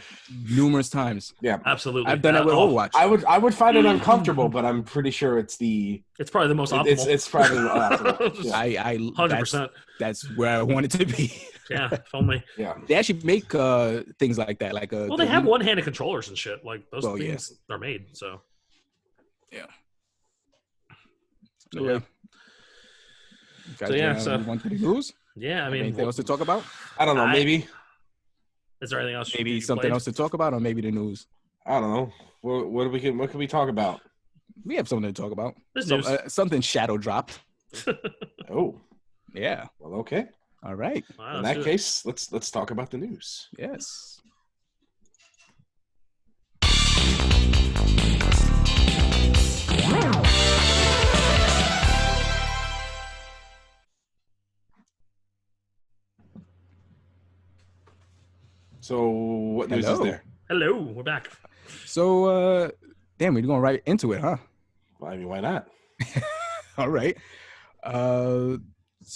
numerous times. Yeah, absolutely. I've done that with Overwatch. I would find it uncomfortable, but I'm pretty sure it's probably the most optimal. It's probably optimal. Yeah. I 100%. That's where I want it to be. Yeah, if only. Yeah, they actually make things like that. Like they have one-handed controllers and shit. Like those things are made. So. Yeah. So, yeah. So want to news? Yeah, I mean, anything else to talk about? I don't know. Maybe. Is there anything else? Maybe something else to talk about, or maybe the news. I don't know. What can we talk about? We have something to talk about. Something shadow dropped. Oh. Yeah. Well, okay. All right. In that case, let's talk about the news. Yes. So what news is there? Hello, we're back. So, damn, we're going right into it, huh? Well, I mean, why not? All right. So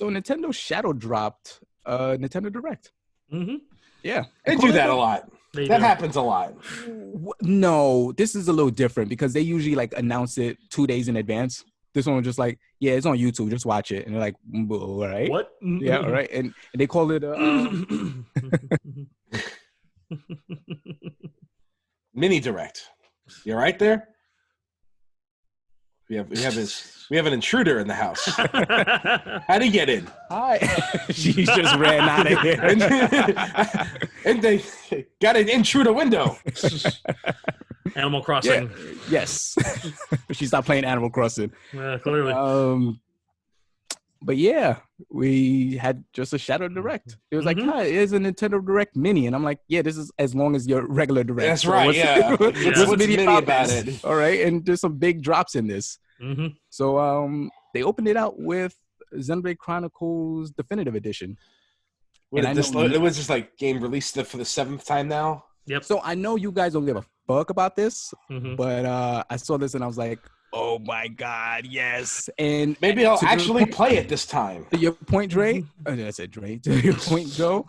Nintendo shadow dropped Nintendo Direct. Mm-hmm. Yeah. They do that a lot. That happens a lot. No, this is a little different because they usually like announce it 2 days in advance. This one was just like, yeah, it's on YouTube. Just watch it. And they're like, all right. What? Yeah, all right. And they call it Mini Direct. You all right there? We have an intruder in the house. How'd he get in? Hi. She just ran out of here. And they got an intruder window. Animal Crossing. Yeah. Yes. She stopped playing Animal Crossing. Clearly. But yeah, we had just a Shadow Direct. It was like, hi, it's a Nintendo Direct Mini. And I'm like, yeah, this is as long as your regular Direct. That's right, yeah. What's mini about it? All right, and there's some big drops in this. Mm-hmm. So they opened it out with Xenoblade Chronicles Definitive Edition. It was just like game released for the 7th time now? Yep. So I know you guys don't give a fuck about this, Mm-hmm. but I saw this and I was like, oh my God, yes. And maybe I'll actually play it this time. To your point, Dre. I said Dre. To your point, Joe.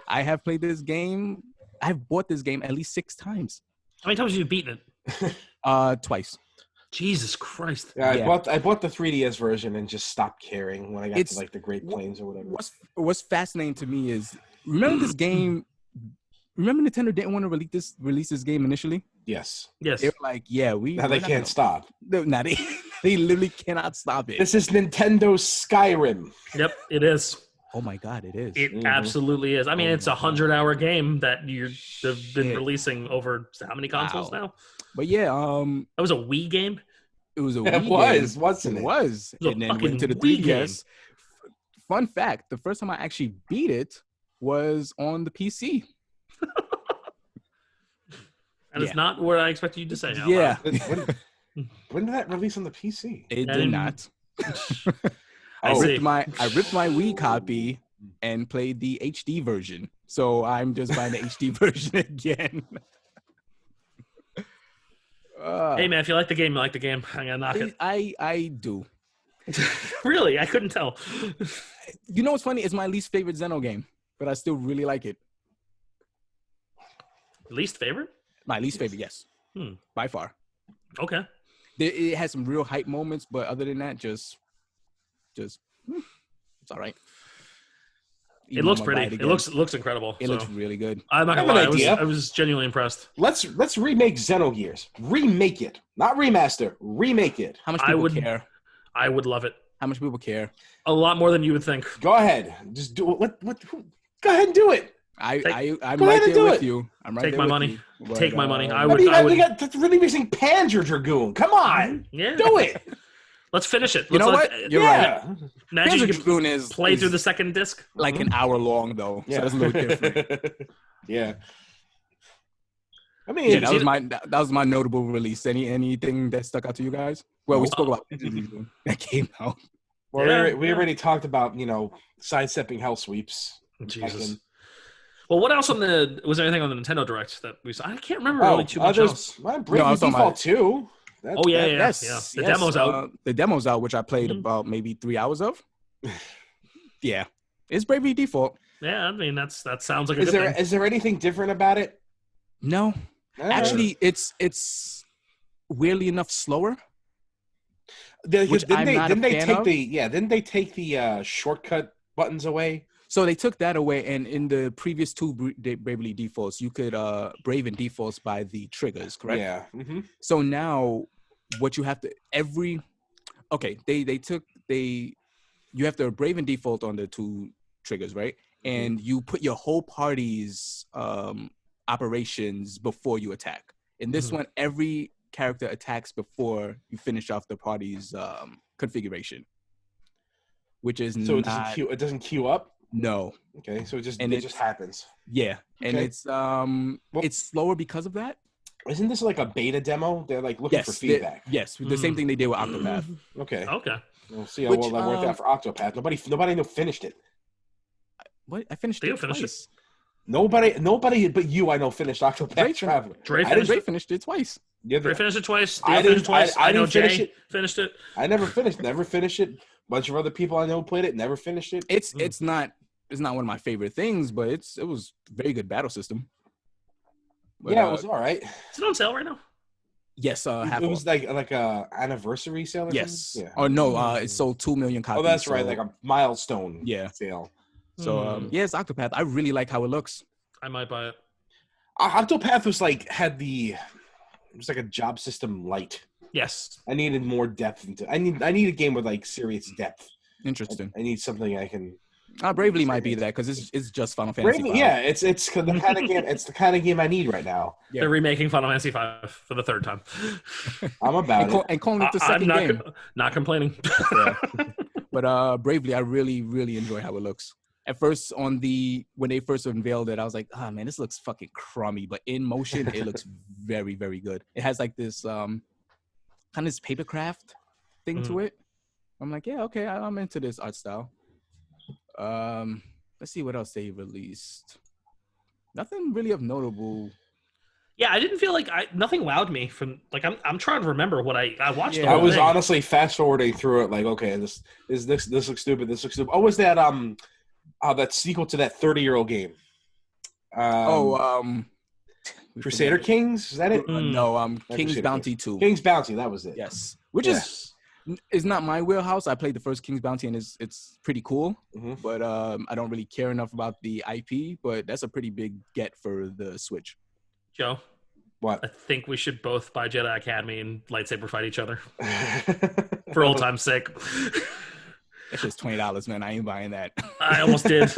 I have played this game. I've bought this game at least 6 times. How many times have you beaten it? Twice. Jesus Christ. Yeah, I bought the 3DS version and just stopped caring when I got to like the Great Plains or whatever. What's fascinating to me is, remember this game? Remember Nintendo didn't want to release this game initially? Yes. They were like, yeah, now they can't stop. Now they literally cannot stop it. This is Nintendo's Skyrim. Yep, it is. Oh my God, it is. It absolutely is. I mean, it's a 100-hour game that they've been releasing over how many consoles now? But yeah, that was a Wii game. It was a Wii game. Wasn't it? It was. And then went to the 3DS. Fun fact, the first time I actually beat it was on the PC. And it's not what I expected you to say. Yeah. When did that release on the PC? It did not. I ripped my Wii copy and played the HD version. So I'm just buying the HD version again. Hey man, if you like the game, you like the game. I'm gonna knock it. I do. Really? I couldn't tell. You know what's funny? It's my least favorite Xeno game, but I still really like it. Least favorite? My least favorite, yes. By far. Okay. It has some real hype moments, but other than that, just it's all right. It looks pretty. It looks incredible. It looks really good. I'm not gonna lie. I was genuinely impressed. Let's remake Xenogears. Remake it, not remaster. Remake it. How much people care? I would love it. How much people care? A lot more than you would think. Go ahead. Just do it. Go ahead and do it. I'm right there with you. I'm right there. Take my money. Take my money. I would. You got really missing Panzer Dragoon. Come on. Yeah. Do it. Let's finish it. You know what? You're right. Imagine Panzer you Dragoon is play through the second disc. Like an hour long though. Yeah. So that's a little different. Yeah. I mean, that was my notable release. Anything that stuck out to you guys? Well, we spoke about that came out. Well, we already talked about sidestepping hell sweeps. Jesus. Well, what else was there anything on the Nintendo Direct that we saw? I can't remember really too much else. Bravely Default 2. Yes. The demo's out. The demo's out, which I played about maybe 3 hours of. Yeah, it's Bravely Default. Yeah, I mean that sounds like a good thing. Is there anything different about it? No, actually, it's weirdly enough slower. Didn't they take the shortcut buttons away? So they took that away, and in the previous 2 Bravely Defaults, you could brave and defaults by the triggers, correct? Yeah. Mm-hmm. So now, what you have to you have to brave and default on the 2 triggers, right? And you put your whole party's operations before you attack. In this one, every character attacks before you finish off the party's configuration, which is it doesn't queue up. No. Okay, so it just happens. Yeah, and it's slower because of that. Isn't this like a beta demo? They're like looking for feedback. Yes, the same thing they did with Octopath. Okay. We'll see how well that worked out for Octopath. Nobody finished it. What? I finished it twice. Nobody but you I know finished Octopath Traveler. Dre finished it twice. Yeah, Dre finished it twice. I didn't. I know didn't finish Jay it. Finished it. I never finished it. A bunch of other people I know played it, never finished it. It's not one of my favorite things, but it was a very good battle system. But, yeah, it was all right. Is it on sale right now? Yes, it was like a anniversary sale. Or something? Yeah. Oh no, it sold 2 million copies. Oh, that's right, like a milestone. Yeah. Sale. So it's Octopath. I really like how it looks. I might buy it. Octopath was like it was like a job system light. Yes. I needed more depth into. I need a game with like serious depth. Interesting. I need something I can. Bravely might be that because it's just Final Fantasy. Bravely, yeah, it's the kind of game. It's the kind of game I need right now. Yeah. They're remaking Final Fantasy V for the third time. I'm about it. And calling it the second game. Not complaining. Yeah. But Bravely, I really, really enjoy how it looks. At first, when they first unveiled it, I was like, "Oh man, this looks fucking crummy." But in motion, it looks very, very good. It has like this kind of this papercraft thing to it. I'm like, yeah, okay, I'm into this art style. Let's see what else they released. Nothing really of notable. Yeah, I didn't feel like nothing wowed me from like I'm trying to remember what I watched. Yeah, I was honestly fast forwarding through it, like, okay, this looks stupid. This looks stupid. Oh, was that that sequel to that 30-year-old game? Crusader Kings? Is that it? No, King's Bounty 2. King's Bounty, that was it. Yes, which is not my wheelhouse. I played the first King's Bounty and it's pretty cool, but I don't really care enough about the IP. But that's a pretty big get for the Switch. Joe, what? I think we should both buy Jedi Academy and lightsaber fight each other for old time's sake. That's just $20, man. I ain't buying that. I almost did.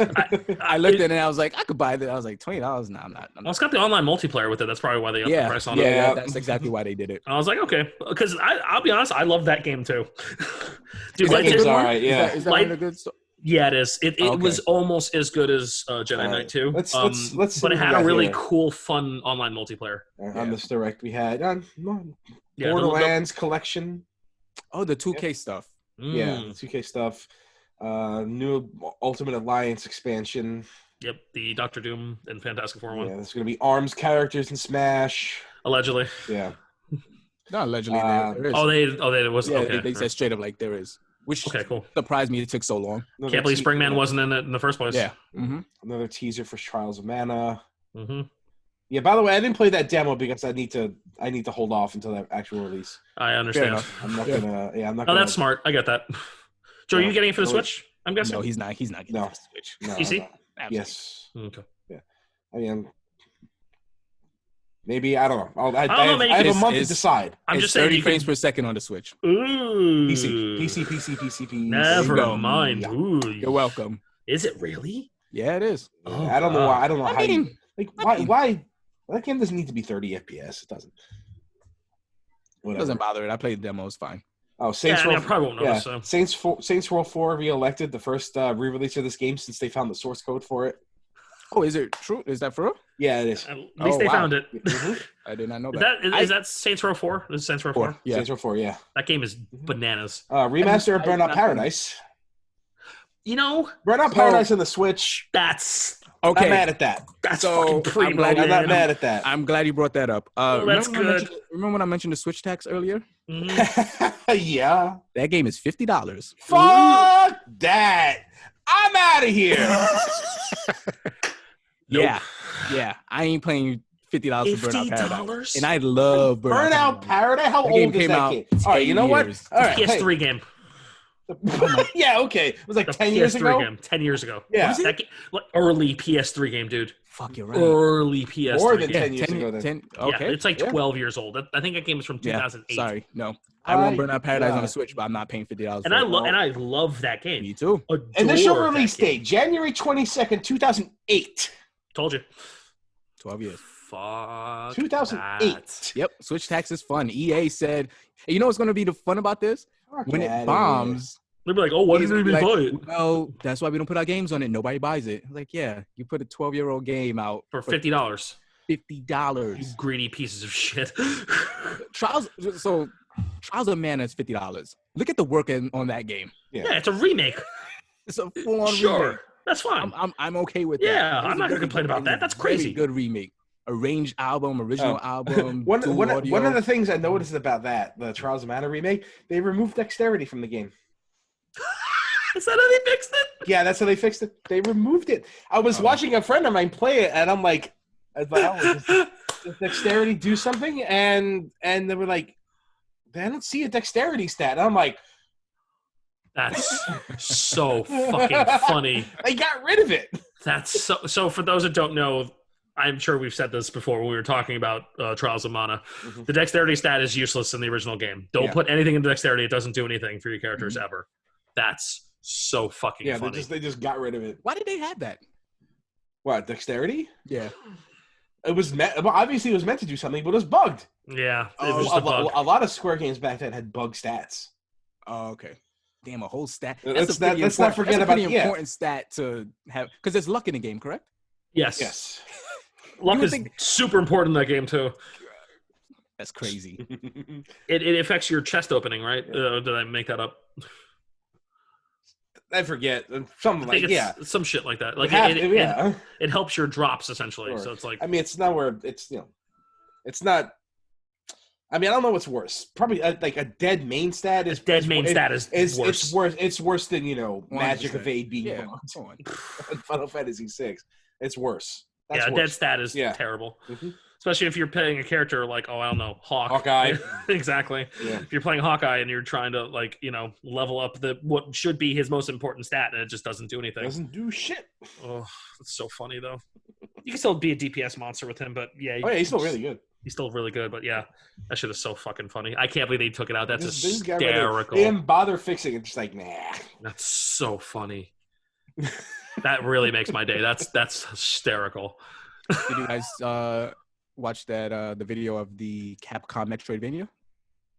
I looked at it and I was like, I could buy that. I was like, $20? No, I'm not. Well, it's got the online multiplayer with it. That's probably why they upped the price on it. Yeah, that's exactly why they did it. I was like, okay, because I'll be honest, I love that game too. Dude, that game's all right. Yeah, is that one a good story? Yeah, it is. It was almost as good as Jedi Knight 2. Let's but it had a really cool, fun online multiplayer. On this Direct, we had Borderlands Collection. Oh, the 2K stuff. Yeah, the 2K stuff. New Ultimate Alliance expansion. Yep, the Doctor Doom and Fantastic Four one. Yeah, there's going to be ARMS characters in Smash. Allegedly. Yeah. Not allegedly. There is. They was. Yeah, okay, they said straight up like there is. Which cool. Surprised me it took so long. Can't believe Springman wasn't in it in the first place. Yeah. Another teaser for Trials of Mana. Mm-hmm. Yeah, by the way, I didn't play that demo because I need to hold off until that actual release. I understand. I'm not gonna. Yeah, I'm not. Oh, that's smart. I get that. Joe, are you getting it for the Switch? I'm guessing. No, he's not. He's not getting it for the Switch. No, PC? Yes. Okay. Yeah. I mean, maybe I don't know. I have a month to decide. I'm just saying 30 frames per second on the Switch. Ooh. PC. Never mind. Yeah. Ooh. You're welcome. Is it really? Yeah, it is. Oh, I don't know why. I don't know why. That game doesn't need to be 30 FPS. It doesn't. Whatever. It doesn't bother it. I played the demo. It's fine. Oh, Saints Row. I probably won't notice. So. Saints Row 4 re-elected, the first re-release of this game since they found the source code for it. Oh, is it true? Is that for real? Yeah, it is. At least they found it. I did not know that. Is that Saints Row 4? Is Saints Row 4? Yeah. Saints Row 4, yeah. That game is bananas. Remaster of Burnout Paradise. You know, Burnout Paradise on the Switch. That's okay. I'm mad at that. That's fucking primo. I'm not mad at that. I'm glad you brought that up. That's good. Remember when I mentioned the Switch tax earlier? Mm-hmm. Yeah. That game is $50. Fuck that. I'm out of here. Yeah. I ain't playing $50 for Burnout Paradise. And I love Burnout Paradise. How old is that game? All right, you know what? All right, PS3 game. Yeah, okay. It was like 10 years ago. Game. 10 years ago. Yeah. That game, early PS3 game, dude. Fuck, you're right. Early PS3 More than game. 10 years ago. Then. Okay. Yeah, it's like 12 years old. I think that game is from 2008. Sorry, no. I want Burnout Paradise on the Switch, but I'm not paying $50 and I love that game. Me too. Initial release date, January 22nd, 2008. Told you. 12 years. Fuck 2008. That. Yep. Switch tax is fun. EA said, hey, you know what's going to be the fun about this? When it bombs. They'll be like, oh, why didn't we buy it? Well, that's why we don't put our games on it. Nobody buys it. Like, yeah, you put a 12-year-old game out for $50. $50. You greedy pieces of shit. Trials of Mana is $50. Look at the work on that game. Yeah, it's a remake. It's a full-on remake. That's fine. I'm okay with that. that. Yeah, I'm not gonna complain about that. That's crazy. Very good remake. Arranged album, original album. One of the things I noticed about the Trials of Mana remake, they removed dexterity from the game. Is that how they fixed it? Yeah, that's how they fixed it. They removed it. I was watching a friend of mine play it, and I'm like, does dexterity do something? And they were like, I don't see a dexterity stat. And I'm like, that's so fucking funny. They got rid of it. That's so for those that don't know, I'm sure we've said this before when we were talking about Trials of Mana. Mm-hmm. The dexterity stat is useless in the original game. Don't put anything into dexterity. It doesn't do anything for your characters ever. That's so fucking funny. They just got rid of it. Why did they have that? What, dexterity? Yeah. It was obviously it was meant to do something, but it was bugged. Yeah, it was the bug. A lot of Square games back then had bug stats. Oh, okay. Damn, a whole stat. Let's not forget about the important stat to have, because there's luck in the game, correct? Yes. Luck is super important in that game too. That's crazy. It affects your chest opening, right? Did I make that up? I forget. Something like some shit like that. Like it helps your drops essentially. Sure. So it's like, I mean, it's not where it's it's not. I mean, I don't know what's worse. Probably like a dead main stat is worse. It's worse. It's worse than Magic 100%. Evade being bugged. Final Fantasy VI. It's worse. That's worse. Dead stat is terrible. Mm-hmm. Especially if you're playing a character like, I don't know, Hawkeye. Exactly. Yeah. If you're playing Hawkeye and you're trying to level up what should be his most important stat and it just doesn't do anything. Doesn't do shit. Oh, it's so funny though. You can still be a DPS monster with him, but he's still really good. He's still really good, but that shit is so fucking funny. I can't believe they took it out. That's hysterical. They didn't bother fixing it. Just like, nah. That's so funny. That really makes my day. That's hysterical. Did you guys watch that the video of the Capcom Metroidvania?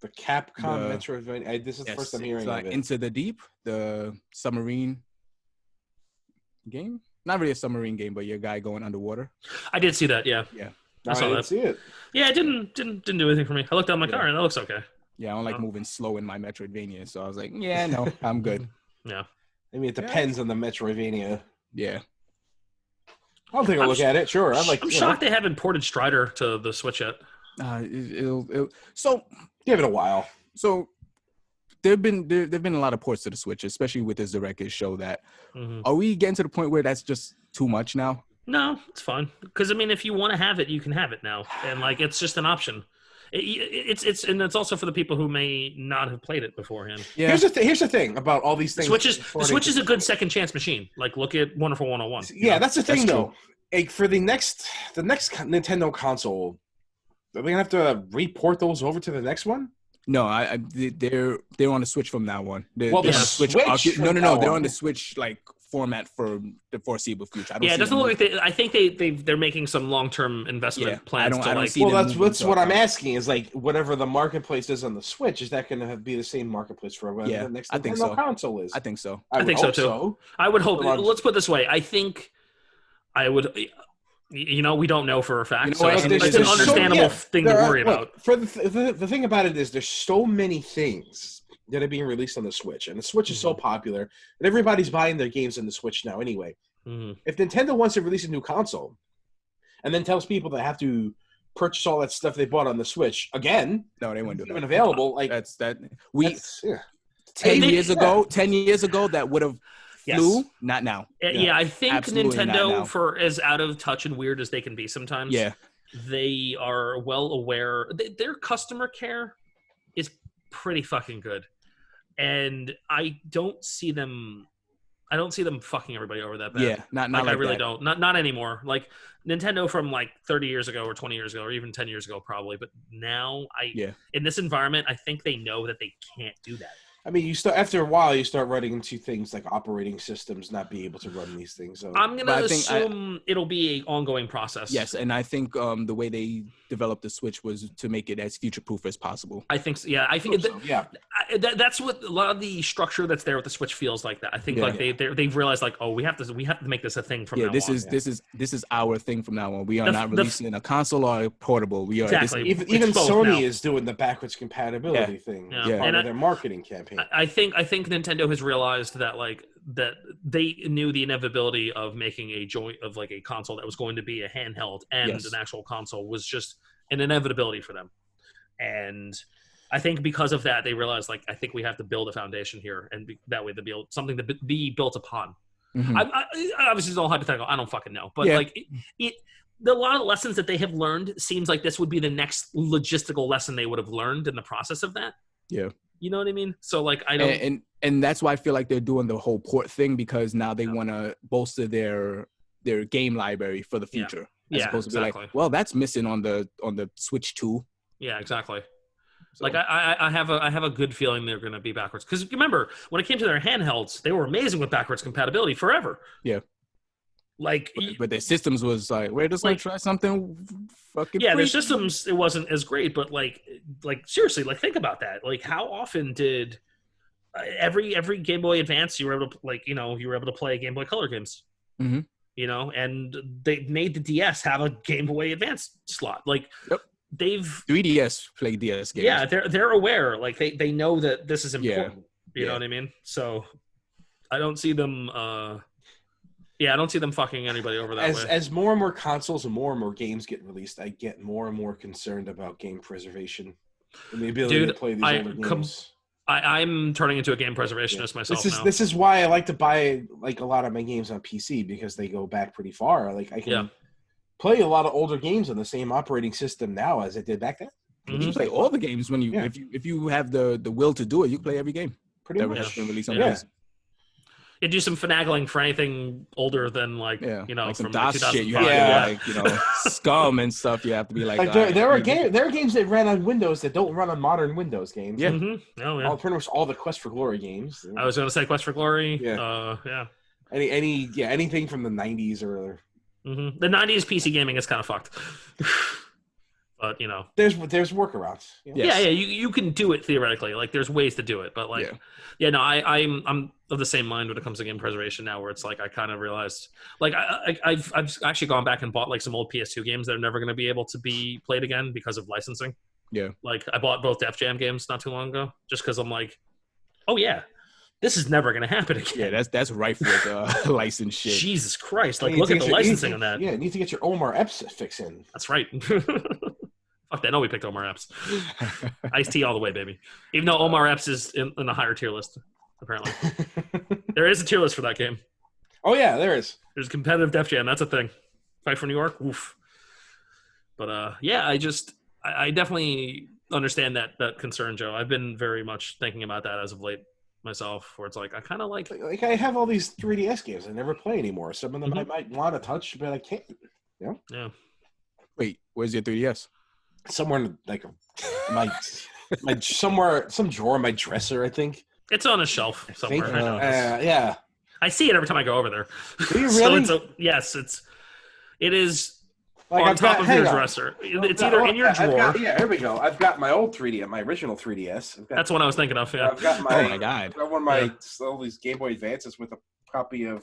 The Capcom Metroidvania. This is the first I'm hearing of it. Into the Deep, the submarine game. Not really a submarine game, but your guy going underwater. I did see that. Yeah. Yeah. I didn't see it. Yeah, it didn't do anything for me. I looked down my car and it looks okay. Yeah, I don't like moving slow in my Metroidvania, so I was like, yeah, no, I'm good. Yeah. I mean, it depends on the Metroidvania. Yeah. I'll take a look at it. Sure. I'm shocked they haven't ported Strider to the Switch yet. So give it a while. So there've been a lot of ports to the Switch, especially with this Direct show. That are we getting to the point where that's just too much now? No, it's fine. Because I mean, if you want to have it, you can have it now, and it's just an option. It's also for the people who may not have played it beforehand. Yeah. Here's the thing about all these things. The Switch is a good second chance machine. Like, look at Wonderful 101. Yeah, that's the thing though. Like, for the next Nintendo console, are they gonna have to report those over to the next one? No, they're on the Switch from now on. They're on the Switch. No, they're on the Switch format for the foreseeable future. It doesn't look like I think they're making some long-term investment plans. I don't see. Well, that's what I'm asking is whatever the marketplace is on the Switch, is that going to be the same marketplace for whatever the next Nintendo console is? I think so. I think so too. I would hope. Let's put it this way. I think I would. We don't know for a fact, so it's an understandable thing to worry about. For the thing about it is, there's so many things that are being released on the Switch, and the Switch is so popular that everybody's buying their games on the Switch now anyway. If Nintendo wants to release a new console and then tells people they have to purchase all that stuff they bought on the Switch again, no, they won't do that. Even available, 10 years ago that would have flew. Not now. I think Nintendo, for as out of touch and weird as they can be sometimes, they are well aware their customer care is pretty fucking good. And I don't see them fucking everybody over that bad. Yeah, not like I really that. don't. Not anymore. Like Nintendo from 30 years ago or 20 years ago or even 10 years ago probably, but now in this environment, I think they know that they can't do that. I mean, after a while, you start running into things like operating systems not being able to run these things. So. I'm going to assume it'll be an ongoing process. Yes, and I think the way they developed the Switch was to make it as future-proof as possible. I think so. Yeah, I think That's what a lot of the structure that's there with the Switch feels like. That I think like they've realized like, oh, we have to make this a thing from now on. This is our thing from now on. We are not releasing a console or a portable. We are exactly. Even Sony is doing the backwards compatibility thing. Yeah. Part of their marketing campaign. I think Nintendo has realized that that they knew the inevitability of making a console that was going to be a handheld and an actual console was just an inevitability for them. And I think because of that, they realized I think we have to build a foundation here, and that way to build something to be built upon. Mm-hmm. I obviously it's all hypothetical. I don't fucking know, but a lot of lessons that they have learned seems like this would be the next logistical lesson they would have learned in the process of that. Yeah. You know what I mean? So I don't, and that's why I feel like they're doing the whole port thing, because now they want to bolster their game library for the future. As opposed to be like, well, that's missing on the Switch 2. Yeah, exactly. So. I have a good feeling they're going to be backwards, because remember when it came to their handhelds, they were amazing with backwards compatibility forever. Yeah. But their systems was like, we're just gonna try something fucking. Yeah, their systems, it wasn't as great, but seriously, think about that. How often did every Game Boy Advance you were able to play Game Boy Color games? Mm-hmm. And they made the DS have a Game Boy Advance slot. Yep. They've 3DS play DS games. Yeah, they're aware. They know that this is important. You know what I mean? So I don't see them. I don't see them fucking anybody over that way. As more and more consoles and more games get released, I get more and more concerned about game preservation and the ability to play these older games. I'm turning into a game preservationist myself now. This is why I like to buy a lot of my games on PC, because they go back pretty far. I can play a lot of older games on the same operating system now as I did back then. Mm-hmm. You play all the games when you if you have the will to do it, you play every game. Pretty much. Has been released on PC. You do some finagling for anything older than some from DOS shit. You have to Scum and stuff. You have to be there are games that ran on Windows that don't run on modern Windows games. Yeah. Mm-hmm. Oh yeah. Pretty much all the Quest for Glory games. I was going to say Quest for Glory. Yeah. Anything from the 90s or. Mm-hmm. The 90s PC gaming is kind of fucked. But there's workarounds. Yes. Yeah. You can do it theoretically. There's ways to do it, but I'm of the same mind when it comes to game preservation now. Where it's I kind of realized I've actually gone back and bought some old PS2 games that are never going to be able to be played again because of licensing. Yeah. I bought both Def Jam games not too long ago just because I'm oh yeah, this is never going to happen again. Yeah, that's rife with license shit. Jesus Christ! Look at the licensing on that. Yeah, you need to get your Omar Epps fix in. That's right. Fuck that. No, we picked Omar Epps. Ice-T all the way, baby. Even though Omar Epps is in a higher tier list, apparently. There is a tier list for that game. Oh, yeah, there is. There's competitive Def Jam. That's a thing. Fight for New York? Oof. But, I definitely understand that concern, Joe. I've been very much thinking about that as of late myself, where it's I kind of I have all these 3DS games I never play anymore. Some of them I might want to touch, but I can't. Yeah. Wait, where's your 3DS? Somewhere in my somewhere, some drawer in my dresser, I think. It's on a shelf somewhere. Yeah. I see it every time I go over there. Do you really? Yes, it is on top of your dresser. It's either in your drawer. Here we go. I've got my old 3DS, my original 3DS. That's what I was thinking of. Yeah. I've got my. Oh my god! I've got one of all these Game Boy Advances with a copy of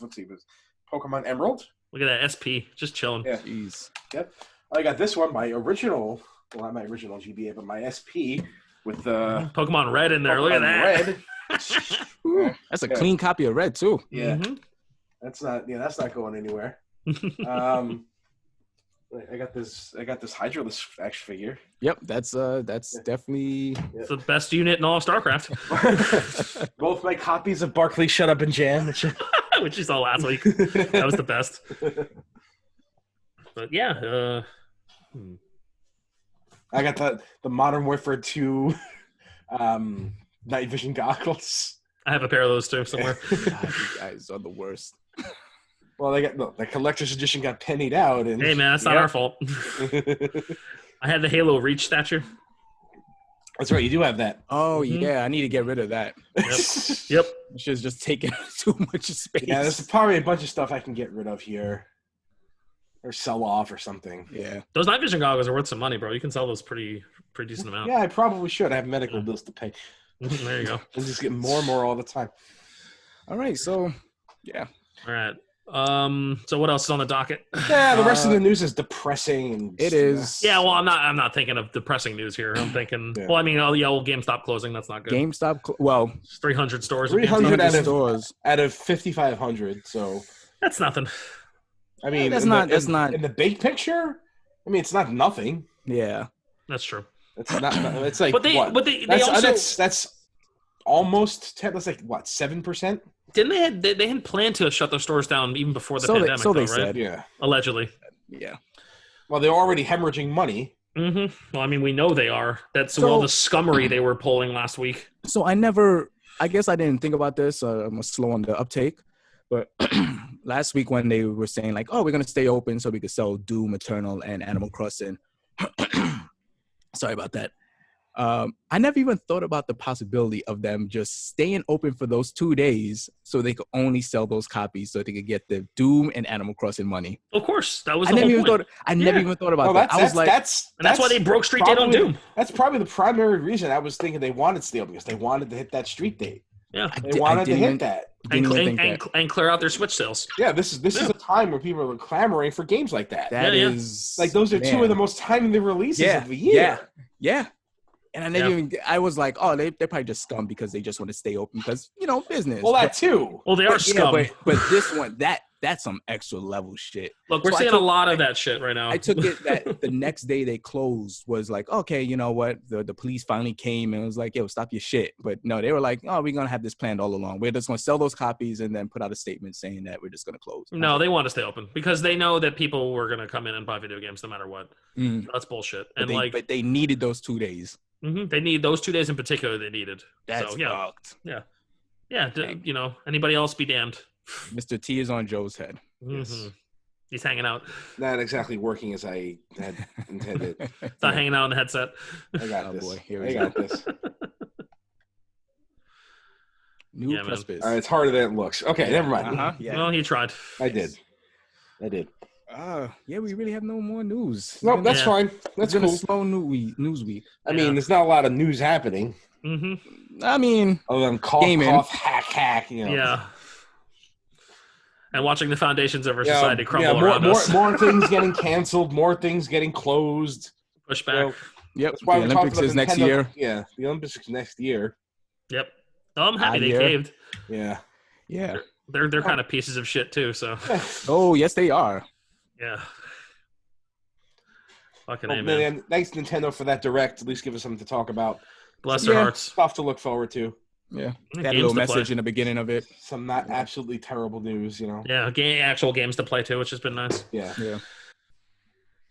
Pokemon Emerald. Look at that SP, just chilling. Yeah. Jeez. Yep. I got this one, my original. Well, not my original GBA, but my SP with the Pokemon Red in there. Look at that. Red. That's a clean copy of Red too. Yeah. Mm-hmm. That's not going anywhere. I got this Hydralisk action figure. Yep, that's definitely it's the best unit in all of StarCraft. Both my copies of Barkley Shut Up and Jam, which you saw last week. That was the best. But yeah, I got the Modern Warfare 2 night vision goggles. I have a pair of those too somewhere. God, you guys are the worst. Well, the collector's edition got pennied out. And hey, man, that's not our fault. I had the Halo Reach statue. That's right, you do have that. Oh, yeah, I need to get rid of that. Yep. Which is just taking too much space. Yeah, there's probably a bunch of stuff I can get rid of here. Or sell off or something. Yeah. Those night vision goggles are worth some money, bro. You can sell those pretty decent amount. Yeah, I probably should. I have medical bills to pay. There you go. It's just getting more and more all the time. All right, so yeah. All right. So what else is on the docket? Yeah, the rest of the news is depressing. And It is. Yeah, well, I'm not thinking of depressing news here. I'm thinking, Yeah. well, I mean, GameStop closing. That's not good. GameStop. Well, 300 stores. 300 stores out of 5,500. So that's nothing. I mean, that's not in the big picture. I mean, it's not nothing. Yeah, that's true. It's not. It's like but they that's, also that's almost 10. That's like what 7%. Didn't they hadn't planned to shut their stores down even before the pandemic? So they right? said, yeah, allegedly. Yeah. Well, they're already hemorrhaging money. Mm-hmm. Well, I mean, we know they are. That's all the scummery they were pulling last week. So I guess I didn't think about this. I'm slow on the uptake. But last week when they were saying like, oh, we're going to stay open so we could sell Doom Eternal and Animal Crossing. Sorry about that. I never even thought about the possibility of them just staying open for those 2 days so they could only sell those copies so they could get the Doom and Animal Crossing money. Of course, that was. I never even thought about that. I was like, that's why they broke street date on Doom. That's probably the primary reason I was thinking they wanted to stay open because they wanted to hit that street date. Yeah, they wanted to hit that. And clear out their Switch sales. Yeah, this is a time where people are clamoring for games like that. That is like those are two of the most timely releases of the year. Yeah. And I never even. I was like, oh, they're probably just scum because they just want to stay open because business. Well, that too. Well, they are scum. But this one, that's some extra level shit. Look, we're seeing a lot of that shit right now. I took it that the next day they closed was like, okay, you know what? The police finally came and was like, yo, stop your shit. But no, they were like, oh, we're gonna have this planned all along. We're just gonna sell those copies and then put out a statement saying that we're just gonna close. No, they want to stay open because they know that people were gonna come in and buy video games no matter what. That's bullshit. But they needed those 2 days. Mm-hmm. They need those 2 days in particular. They needed. That's fucked. Yeah. Anybody else be damned. Mr. T is on Joe's head. Mm-hmm. Yes. He's hanging out. Not exactly working as I had intended. It's not hanging out on the headset. I got this. Boy. Here I got this. New precipice. All right, it's harder than it looks. Okay, never mind. Yeah. Well, he tried. I did. Yeah, we really have no more news. No, that's fine. That's been cool. A slow news week. I mean, there's not a lot of news happening. Mm-hmm. I mean, other than cough, hack. Yeah. And watching the foundations of our society crumble around us. More things getting canceled, more things getting closed. Pushed back. Yep. That's why the Olympics is next year. Yeah, the Olympics is next year. Yep. Oh, I'm happy they caved. Yeah. They're kind of pieces of shit too. So. Oh yes, they are. Yeah. Fucking man. Thanks Nintendo for that direct. At least give us something to talk about. Bless their hearts. Stuff to look forward to. Yeah. That little message in the beginning of it. Some not absolutely terrible news, Yeah, actual games to play too, which has been nice. Yeah.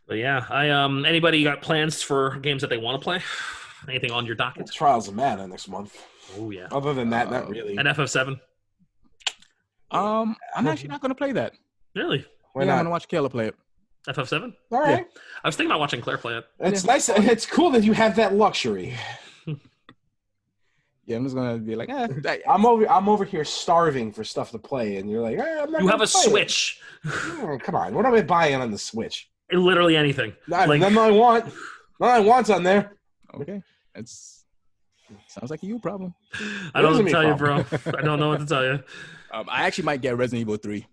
But yeah, anybody got plans for games that they want to play? Anything on your docket? Trials of Mana next month. Oh yeah. Other than that, not really. And FF7. I'm actually not gonna play that. Really? Why not? I'm gonna watch Kayla play it. FF7? All right. Yeah. I was thinking about watching Claire play it. It's nice. It's cool that you have that luxury. Yeah, I'm just gonna be like, I'm over here starving for stuff to play, and you're like, I'm not you have a Switch. Come on, what am I buying on the Switch? Literally anything. None I want. None I want's on there. Okay, sounds like a you problem. I don't know what to tell you, bro. I don't know what to tell you. I actually might get Resident Evil 3.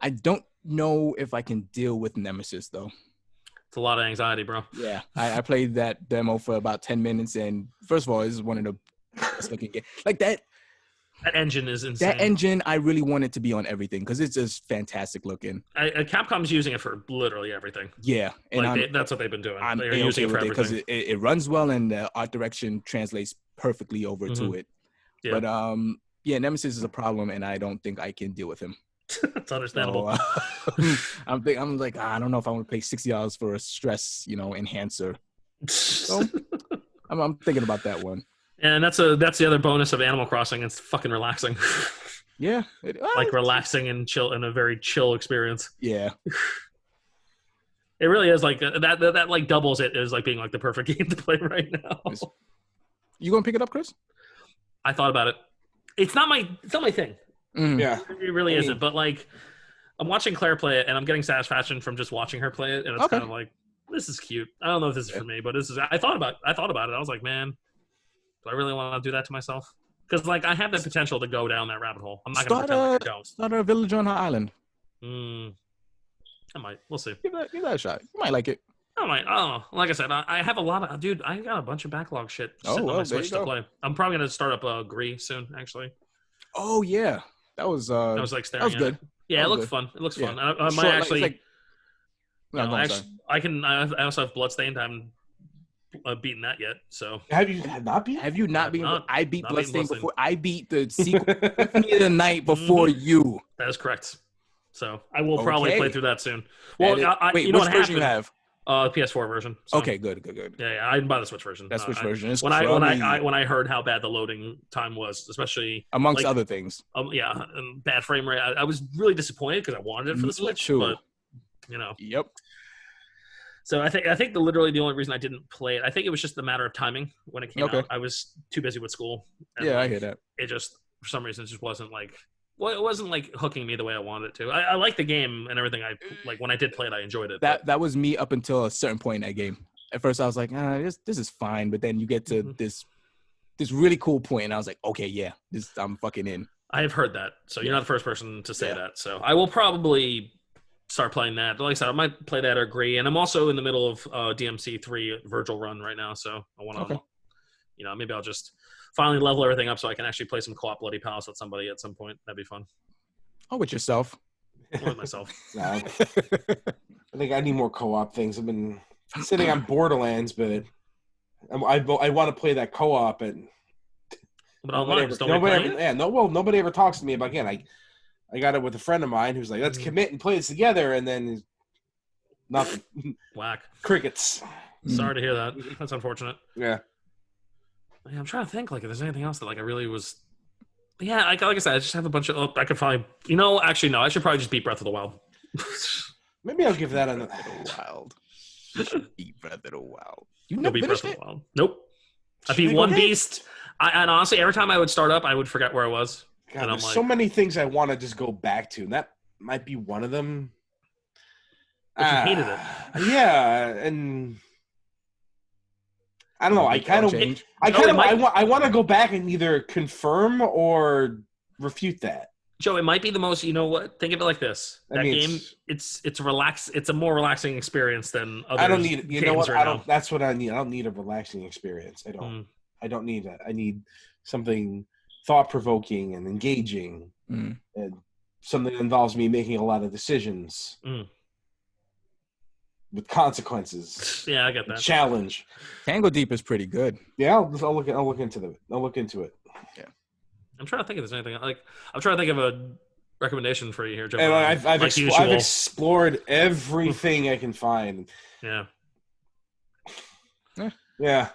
I don't know if I can deal with Nemesis though. It's a lot of anxiety, bro. Yeah, I played that demo for about 10 minutes, and first of all, this is one of the best looking games. Like that engine is insane. That engine, I really want it to be on everything because it's just fantastic looking. Capcom's using it for literally everything. Yeah, and that's what they've been doing. They're using it for everything because it runs well, and the art direction translates perfectly over to it. Yeah. But Nemesis is a problem, and I don't think I can deal with him. That's understandable. So, I'm like, I don't know if I want to pay $60 for a stress, enhancer. So I'm thinking about that one. And that's the other bonus of Animal Crossing. It's fucking relaxing. Yeah, relaxing and chill, and a very chill experience. Yeah, it really is like that. Like doubles it as like being like the perfect game to play right now. You gonna pick it up, Chris? I thought about it. It's not my thing. Yeah, it really isn't. But like, I'm watching Claire play it, and I'm getting satisfaction from just watching her play it, and it's kind of like, this is cute. I don't know if this is for me, but this is. I thought about it. I was like, man, Do I really want to do that to myself? Because like I have the potential to go down that rabbit hole. I'm not going to pretend like I don't. Start a village on our island. I might. We'll see. Give that a shot. You might like it. I might. Oh, like I said, I have a lot of dude. I got a bunch of backlog shit sitting on my Switch to play. I'm probably going to start up Gree soon, actually. Oh yeah, that was like staring. That was good. Yeah, it looked fun. It looks fun. I might actually. I also have Bloodstained. I'm beaten that yet. So have you not beat? Have you not been? I beat Bloodstained before. I beat the sequel the night before you. That is correct. So I will probably play through that soon. Well, wait, which version you have? PS4 version. So. Okay, good. Yeah, I didn't buy the Switch version. That Switch version is when I heard how bad the loading time was, especially amongst other things. Bad frame rate. I was really disappointed because I wanted it for the Switch, but Yep. So I think literally the only reason I didn't play it, I think it was just a matter of timing when it came out. I was too busy with school. And I hear that. It just for some reason it just wasn't like. Well, it wasn't like hooking me the way I wanted it to. I like the game and everything. I like when I did play it, I enjoyed it. That was me up until a certain point in that game. At first, I was like, this is fine, but then you get to this really cool point, and I was like, okay, yeah, I'm fucking in. I have heard that, so you're not the first person to say that. So I will probably start playing that. Like I said, I might play that or Gree, and I'm also in the middle of DMC 3 Virgil run right now, so I want to, maybe I'll just finally level everything up so I can actually play some co-op Bloody Palace with somebody at some point. That'd be fun. Oh, with yourself. Or with myself. I think I need more co-op things. I've been sitting on Borderlands, but I want to play that co-op. And nobody ever talks to me about. Again, I got it with a friend of mine who's like, let's commit and play this together, and then nothing. Whack. Crickets. Sorry to hear that. That's unfortunate. Yeah. I'm trying to think like if there's anything else that like I really was. Yeah, like I said, I just have a bunch of. I could probably. Actually, no. I should probably just beat Breath of the Wild. Maybe I'll give that a Wild. You should beat Breath of the Wild. You never beat Breath of the Wild. Nope. I beat one beast. And honestly, every time I would start up, I would forget where I was. God, and there's so many things I want to just go back to, and that might be one of them. But you hated it. Yeah, and. I don't know. I want to go back and either confirm or refute that. Joe, it might be the most. You know what? Think of it like this: game, it's relaxed. It's a more relaxing experience than other. I don't need. You know what? Right now. That's what I need. I don't need a relaxing experience. I don't. I don't need that. I need something thought provoking and engaging, and something that involves me making a lot of decisions. With consequences. Yeah, I get that. Challenge. Tango Deep is pretty good. Yeah, I'll look into it. Yeah. I'm trying to think if there's anything I'm trying to think of a recommendation for you here, Joe. And I've explored everything I can find. Yeah. Yeah.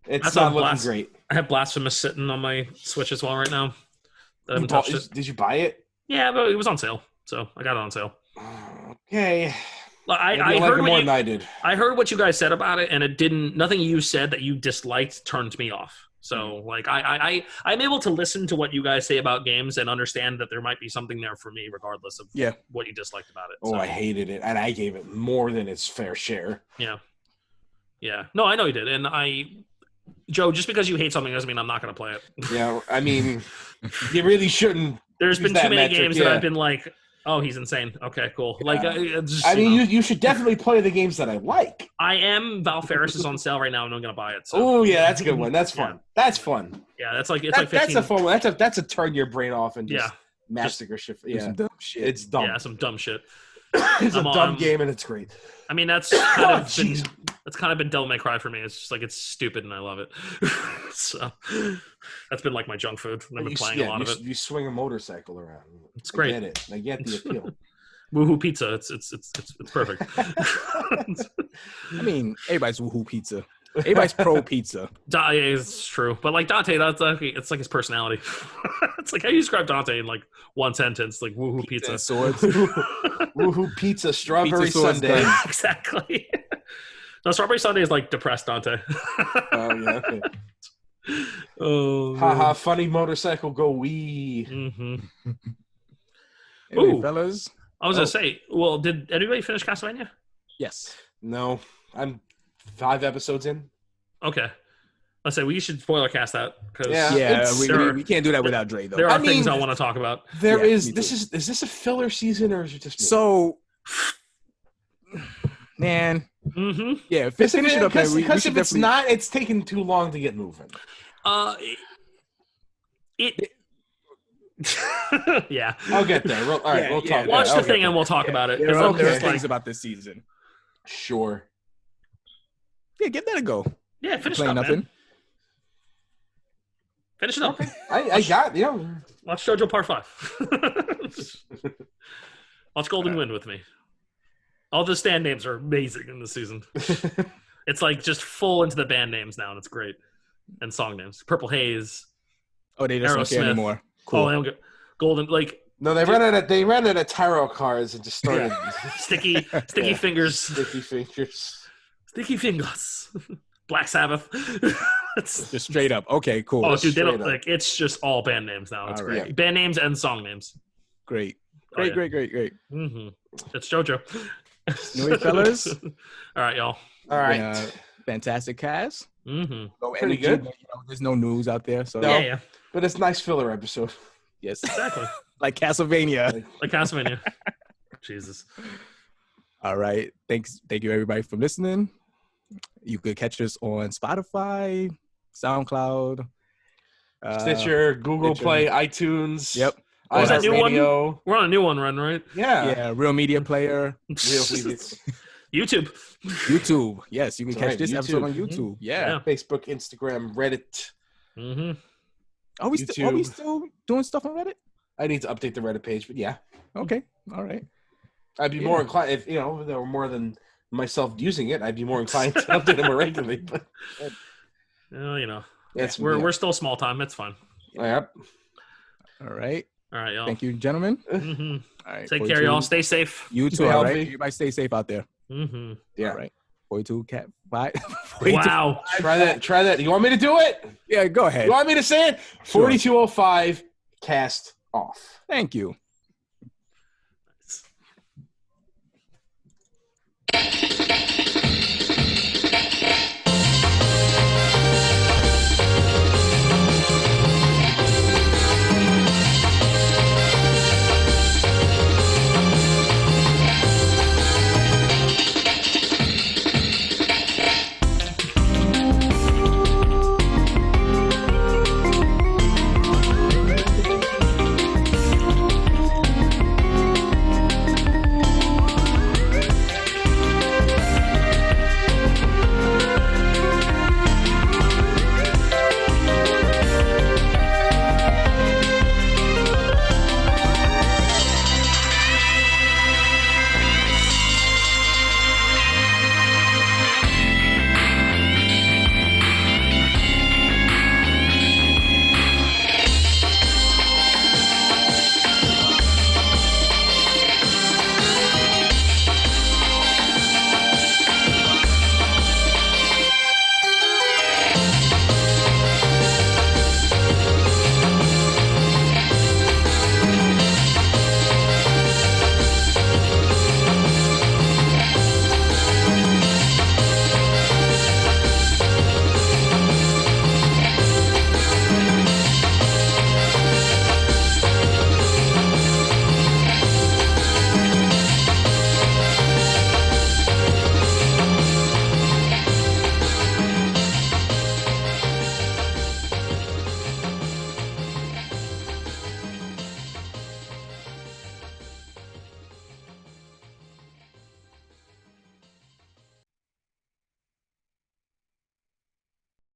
It's not looking great. I have Blasphemous sitting on my Switch as well right now. I haven't touched it. Did you buy it? Yeah, but it was on sale, so I got it on sale. Okay. I heard more than I did. I heard what you guys said about it, and it didn't. Nothing you said that you disliked turned me off. So, I'm able to listen to what you guys say about games and understand that there might be something there for me, regardless of what you disliked about it. Oh, I hated it, and I gave it more than its fair share. Yeah. No, I know you did, and Joe, just because you hate something doesn't mean I'm not going to play it. Yeah, I mean, you really shouldn't. There's been too many games that I've been like. Oh, he's insane. Okay, cool. Yeah. You should definitely play the games that I like. I am. Valferris is on sale right now, and I'm going to buy it. So. Oh, yeah, that's a good one. That's fun. Yeah. That's fun. Yeah, it's like 15. That's a fun one. That's a turn your brain off and just massacre shit. Yeah, some dumb shit. It's dumb. Yeah, some dumb shit. It's a dumb game, and it's great. I mean, that's kind of been Devil May Cry for me. It's just like it's stupid, and I love it. So that's been like my junk food. I've been playing a lot of it. You swing a motorcycle around. It's great. I get it. I get the appeal. Woohoo pizza. It's perfect. I mean, everybody's woohoo pizza. Everybody's pro pizza. It's true, but like Dante, it's like his personality. It's like how you describe Dante in like one sentence, like woohoo pizza. Swords. Woohoo pizza, strawberry sundae. Exactly. No, strawberry sundae is like depressed Dante. Oh yeah. Okay. Oh. Haha! Funny motorcycle go wee. Mm-hmm. Anyway, fellas. I was gonna say. Well, did anybody finish Castlevania? Yes. No, I'm 5 episodes in. Okay. I say we should spoiler cast that because we can't do that without Dre though. There are things I want to talk about. Is this a filler season or is it just me? So, man, yeah, finish it up. Because if it's not, it's taking too long to get moving. Yeah, I'll get there. We'll talk. Watch the thing and we'll talk about it. There are things about this season. Sure. Yeah, give that a go. Yeah, finish it up, man. Finish it up. Okay. I got Watch JoJo Part 5. Watch Golden Wind with me. All the stand names are amazing in this season. It's like just full into the band names now, and it's great. And song names. Purple Haze. Oh, they just don't care anymore. Cool. Oh, they don't get Golden No, they ran out of tarot cards and just started sticky fingers. Sticky fingers. Sticky fingers. Black Sabbath. Just straight up. Okay, cool. Oh, dude, they don't it's just all band names now. It's great. Right. Band names and song names. Great. Great. Mm-hmm. It's JoJo. New fellas. All right, y'all. All right. Fantastic cast. Mm-hmm. No Pretty good. There's no news out there, so yeah. But it's a nice filler episode. Yes, exactly. Like Castlevania. Like Castlevania. Jesus. All right. Thank you everybody for listening. You could catch us on Spotify, SoundCloud, Stitcher, Google Play, iTunes. Yep. That new one? We're on a new one run, right? Yeah. Real Media Player. YouTube. Yes, you can catch this episode on YouTube. Yeah. Facebook, Instagram, Reddit. Mm-hmm. Are we still doing stuff on Reddit? I need to update the Reddit page, but yeah. Okay. All right. I'd be more inclined if there were more than myself using it. I'd be more inclined to update it more regularly. But we're still small time. It's fine. Yep. All right, y'all. Thank you, gentlemen. Mm-hmm. All right. Take care, y'all. Stay safe. You too. All right. Everybody stay safe out there. Mm-hmm. Yeah. All right. 42 cat. Bye. Wow. Try that. You want me to do it? Yeah. Go ahead. You want me to say it? 4205 cast off. Thank you.